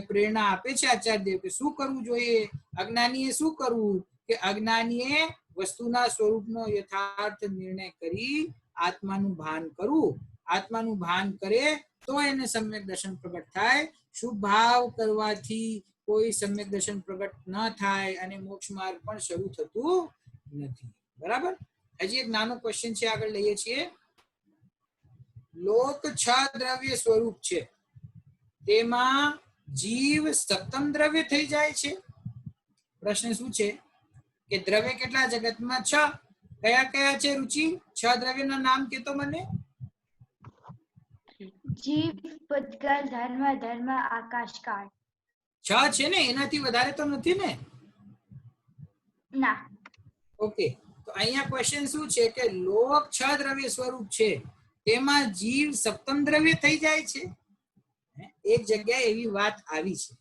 પ્રેરણા આપે છે આચાર્યદેવ કે શું કરવું જોઈએ. અજ્ઞાનીએ શું કરવું? કે અજ્ઞાનીએ વસ્તુના સ્વરૂપનો યથાર્થ નિર્ણય કરી આત્માનું ભાન કરવું. આત્માનું ભાન કરે તો એને સમ્યક દર્શન પ્રગટ થાય. શુભ ભાવ કરવાથી કોઈ સમ્યક દર્શન પ્રગટ ન થાય અને મોક્ષ માર્ગ પણ શરૂ થતું નથી. બરાબર? હજી એક નાનો ક્વેશ્ચન છે, આગળ લઈએ છીએ. લોક 6 દ્રવ્ય સ્વરૂપ છે, તેમાં જીવ સપ્તમ દ્રવ્ય થઈ જાય છે. પ્રશ્ન શું છે કે દ્રવ્ય કેટલા જગતમાં? 6. કયા કયા છે રુચિ? 6 દ્રવ્યના નામ કેતો મને. જીવ, પૂતગલ, ધર્મ, આકાશ, કાળ. 6 છે ને, એનાથી વધારે તો નથી ને? ના. ઓકે, તો અહીંયા ક્વેશ્ચન શું છે કે લોક 6 દ્રવ્ય સ્વરૂપ છે, તેમાં જીવ સપ્તમ દ્રવ્ય થઈ જાય છે. એક જગ્યાએ એવી વાત આવી છે,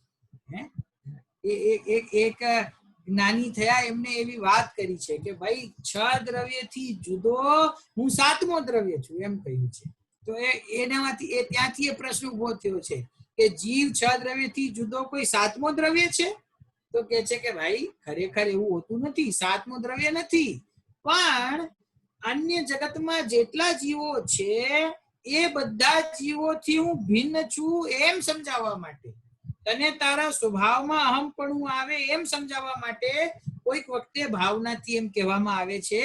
એક જ્ઞાની થયા, એમને એવી વાત કરી છે કે ભાઈ 6 દ્રવ્યથી જુદો હું 7મો દ્રવ્ય છું, એમ કહ્યું છે. તો એનામાંથી ત્યાંથી એ પ્રશ્ન ઉભો થયો છે કે જીવ 6 દ્રવ્યથી જુદો કોઈ 7મો દ્રવ્ય છે? તો કે છે કે ભાઈ ખરેખર એવું હોતું નથી, 7મો દ્રવ્ય નથી, પણ અન્ય જગતમાં જેટલા જીવો છે એ બધા જીવોથી હું ભિન્ન છું એમ સમજાવવા માટે, તને તારા સ્વભાવમાં અહમપણું આવે એમ સમજાવવા માટે કોઈક વખતે ભાવનાથી એમ કહેવામાં આવે છે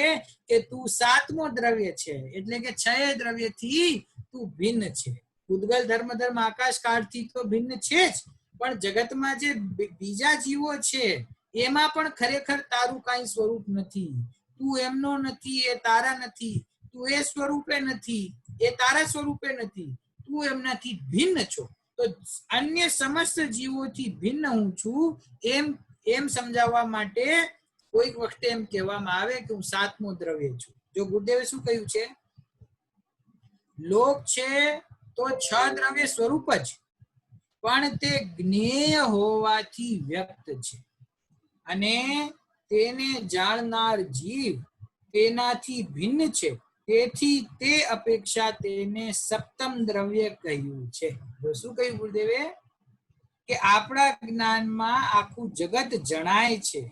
કે તું 7મો દ્રવ્ય છે, એટલે કે 6 દ્રવ્યથી તું ભિન્ન છે. ઉદ્ગલ, ધર્મ, આકાશ, કાળથી તો ભિન્ન છે જ, પણ જગતમાં જે બીજા જીવો છે એમાં પણ ખરેખર તારું કાંઈ સ્વરૂપ નથી. તું એમનો નથી, એ તારા નથી. તું એ સ્વરૂપે નથી, એ તારા સ્વરૂપે નથી. તું એમનાથી ભિન્ન છો. તો અન્ય સમસ્ત જીવોથી ભિન્ન હું છું એમ સમજાવવા માટે કોઈક વખતે એમ કહેવામાં આવે કે હું સાતમો દ્રવ્ય છું. જો ગુરુદેવે શું કહ્યું છે, લોક છે તો છ દ્રવ્ય સ્વરૂપ જ, પણ તે જ્ઞેય હોવાથી વ્યક્ત છે અને તેને જાણનાર જીવ તેનાથી ભિન્ન છે. તેથી તે અપેક્ષા તેને સપ્તમ દ્રવ્ય કહ્યું છે. શું કહ્યું ગુરુદેવે? કે આપણા જ્ઞાનમાં આખું જગત જણાય છે,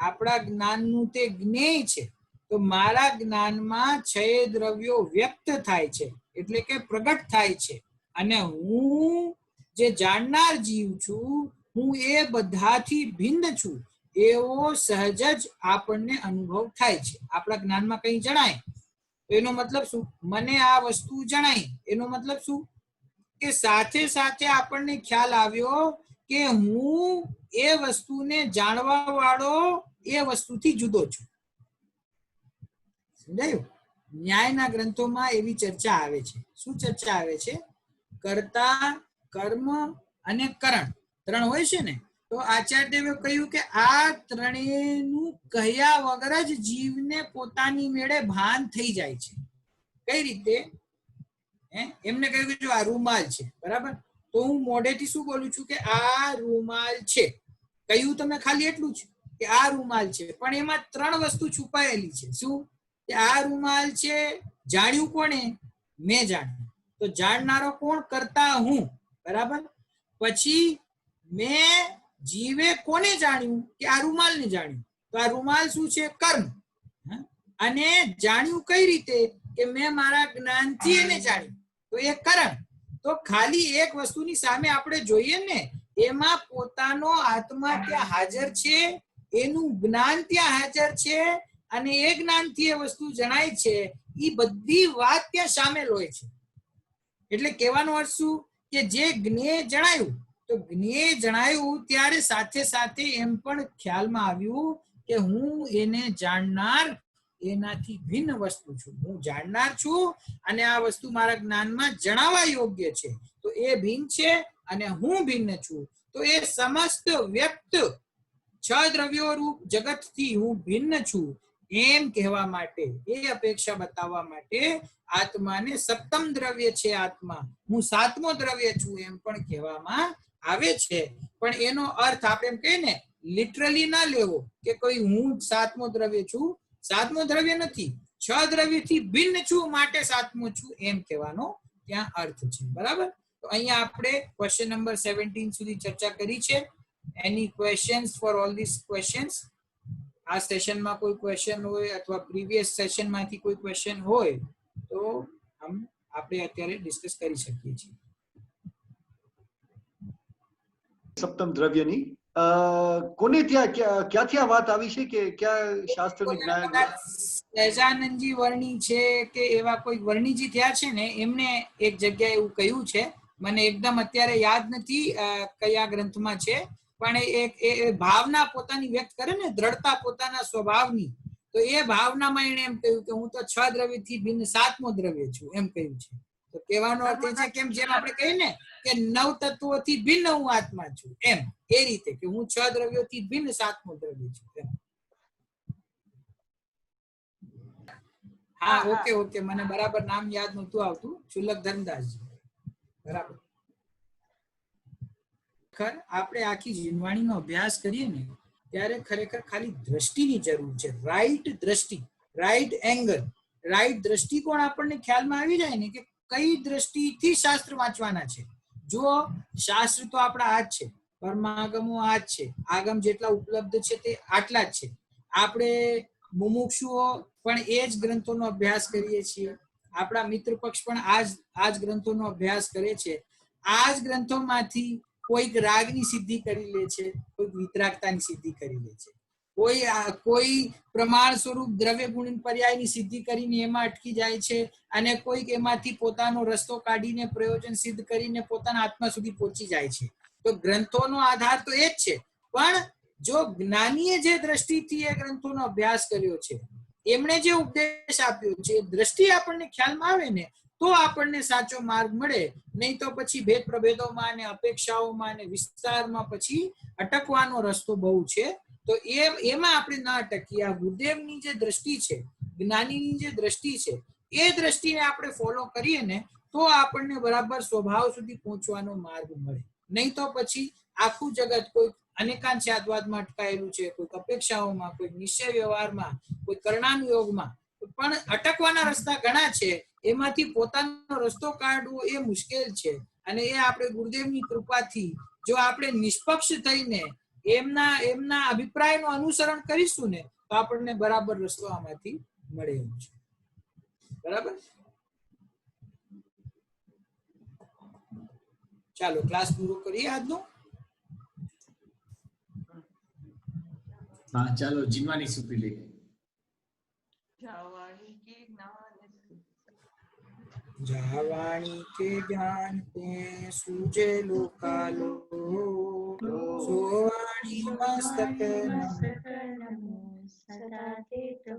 આપણા જ્ઞાનનું તે જ્ઞેય છે. તો મારા જ્ઞાનમાં છ દ્રવ્યો વ્યક્ત થાય છે, એટલે કે પ્રગટ થાય છે. અને હું જે જાણનાર જીવ છું, હું એ બધાથી ભિન્ન છું એવો સહજ જ આપણને અનુભવ થાય છે. આપણા જ્ઞાનમાં કંઈ જણાય એનો મતલબ શું? મને આ વસ્તુ જણાય એનો મતલબ શું? કે સાથે સાથે આપણને ખ્યાલ આવ્યો કે હું એ વસ્તુને જાણવા વાળો એ વસ્તુથી જુદો છું. સમજાયું? ન્યાયના ગ્રંથોમાં એવી ચર્ચા આવે છે. શું ચર્ચા આવે છે? કર્તા, કર્મ અને કરણ ત્રણ હોય છે ને. તો આચાર્યદેવે કહ્યું કે આ ત્રણેયનું કહ્યા વગર જ જીવને પોતાની મેળે ભાન થઈ જાય છે. કઈ રીતે? એમને કહ્યું કે જો આ રૂમાલ છે, બરાબર, તો હું મોઢેથી શું બોલું છું કે આ રૂમાલ છે. કહ્યું તમે ખાલી એટલું જ કે આ રૂમાલ છે, પણ એમાં ત્રણ વસ્તુ છુપાયેલી છે. શું? કે આ રૂમાલ છે. જાણ્યું કોણે? મેં જાણ્યું. તો જાણનારો કોણ? કરતા હું, બરાબર. પછી મેં જીવે કોને જાણ્યું? કે આ રૂમાલને જાણ્યું. તો આ રૂમાલ શું છે? કર્મ. અને જાણ્યું કઈ રીતે? કે મેં મારા જ્ઞાનથી એને જાણ્યું, તો એ કરણ. તો ખાલી એક વસ્તુની સામે આપણે જોઈએ ને, એમાં પોતાનો આત્મા ત્યાં હાજર છે, એનું જ્ઞાન ત્યાં હાજર છે, અને એ જ્ઞાનથી એ વસ્તુ જણાય છે. એ બધી વાત ત્યાં સામેલ હોય છે. એટલે કહેવાનો અર્થ શું? કે જે જ્ઞેય જણાયું, તો જ્ઞેય જણાયું ત્યારે સાથે સાથે એમ પણ ખ્યાલમાં આવ્યું કે હું એને જાણનાર એનાથી ભિન્ન વસ્તુ છું. હું જાણનાર છું અને આ વસ્તુ મારા જ્ઞાનમાં જણાવવા યોગ્ય છે. તો એ ભિન્ન છે અને હું ભિન્ન છું. તો એ સમસ્ત વ્યક્ત છ દ્રવ્યો રૂપ જગતથી હું ભિન્ન છું એમ કહેવા માટે, એ અપેક્ષા બતાવવા માટે આત્માને સપ્તમ દ્રવ્ય છે આત્મા, હું સાતમો દ્રવ્ય છું એમ પણ કહેવામાં આવે છે. પણ એનો અર્થ આપણે એમ કહીએ ને, લિટરલી ના લેવો કે કોઈ હું સાતમો દ્રવ્ય છું. સાતમો દ્રવ્ય નથી, છ દ્રવ્યથી ભિન્ન છું માટે સાતમો છું એમ કહેવાનો ત્યાં અર્થ છે. બરાબર? તો અહીંયા આપણે ક્વેશ્ચન નંબર 17 સુધી ચર્ચા કરી છે. Any questions for all this questions? આ સેશનમાં કોઈ ક્વેશ્ચન હોય અથવા પ્રીવિયસ સેશનમાંથી કોઈ ક્વેશ્ચન હોય તો આપણે અત્યારે ડિસ્કસ કરી શકીએ છીએ. સપ્તમ દ્રવ્યની કોને ત્યાં ક્યાંથી આ વાત આવી છે કે ક્યાં શાસ્ત્રની જ્ઞાન? સહજાનંદજી વર્ણી છે કે એવા કોઈ વર્ણીજી થયા છે ને, એમને એક જગ્યાએ એવું કહ્યું છે. મને એકદમ અત્યારે યાદ નથી કયા ગ્રંથમાં છે, પણ એ ભાવના પોતાની વ્યક્ત કરે ને, દ્રઢતા પોતાના સ્વભાવની, તો એ ભાવનામાં એને એમ કહ્યું કે હું તો છ દ્રવ્યથી ભિન્ન સાતમો દ્રવ્ય છું એમ કહ્યું છે. તો કહેવાનો અર્થ એ છે કેમ જેમ આપણે કહીએ ને કે નવ તત્વોથી ભિન્ન હું આત્મા છું, એમ એ રીતે કે હું છ દ્રવ્યોથી ભિન્ન સાતમો દ્રવ્ય છું એમ. હા, ઓકે, મને બરાબર નામ યાદ નહોતું આવતું. શુલ્લક ધર્મદાસજી, બરાબર. આપણે આખી જીવવાણીનો અભ્યાસ કરીએ ને ત્યારે ખરેખર ખાલી દ્રષ્ટિની જરૂર છે. રાઈટ દ્રષ્ટિ, રાઈટ એંગલ, રાઈટ દ્રષ્ટિકોણ આપણને ખ્યાલમાં આવી જાય ને કે કઈ દ્રષ્ટિથી શાસ્ત્ર વાંચવાના છે. જો શાસ્ત્ર તો આપણા આ જ છે, પરમાગમો આ જ છે, આગમ જેટલા ઉપલબ્ધ છે તે આટલા જ છે. આપણે મુમુક્ષુઓ પણ એ જ ગ્રંથોનો અભ્યાસ કરીએ છીએ. આપણા મિત્ર પક્ષ પણ આ જ ગ્રંથોનો અભ્યાસ કરે છે. આ જ ગ્રંથોમાંથી કોઈક રાગની સિદ્ધિ કરી લે છે, કોઈક વિતરાગતાની સિદ્ધિ કરી લે છે, કોઈ પ્રમાણ સ્વરૂપ દ્રવ્ય ગુણ પર્યાયની સિદ્ધિ કરીને એમાં અટકી જાય છે, અને કોઈક એમાંથી પોતાનો રસ્તો કાઢીને પ્રયોજન સિદ્ધ કરીને પોતાના આત્મા સુધી પહોંચી જાય છે. તો ગ્રંથોનો આધાર તો એ જ છે, પણ જો જ્ઞાનીએ જે દ્રષ્ટિથી એ ગ્રંથોનો અભ્યાસ કર્યો છે, એમણે જે ઉપદેશ આપ્યો છે, દ્રષ્ટિ આપણને ખ્યાલમાં આવે ને તો આપણને સાચો માર્ગ મળે. નહીં તો પછી ભેદ પ્રભેદોમાં અને અપેક્ષાઓમાં અને વિસ્તારમાં પછી અટકવાનો રસ્તો બહુ છે. તો એમાં આપણે ના અટકીએ. આ ગુરુદેવની જે દ્રષ્ટિ છે, જ્ઞાનીની જે દ્રષ્ટિ છે, એ દ્રષ્ટિને આપણે ફોલો કરીએ ને તો આપણને બરાબર સ્વભાવ સુધી પહોંચવાનો માર્ગ મળે. નહીં તો પછી આખું જગત કોઈ અનેકાંશવાદમાં અટકાયેલું છે, કોઈ અપેક્ષાઓમાં, કોઈ નિશ્ચય વ્યવહારમાં, કોઈ કર્ણાનુયોગમાં, પણ અટકવાના રસ્તા ઘણા છે. એમાંથી પોતાનો રસ્તો કાઢવો એ મુશ્કેલ છે. અને એ આપણે ગુરુદેવની કૃપાથી જો આપણે નિષ્પક્ષ થઈને એમના અભિપ્રાયનું અનુસરણ કરીશું ને તો આપણને બરાબર રસ્તો આમાંથી મળે એમ છે. બરાબર? ચાલો ક્લાસ પૂરો કરીએ આજનો. हाँ चलो जिनवानी सूपी ले जावाणी के ज्ञान पे सूझे लोकालो सोवाणी मस्तक સદા તે તો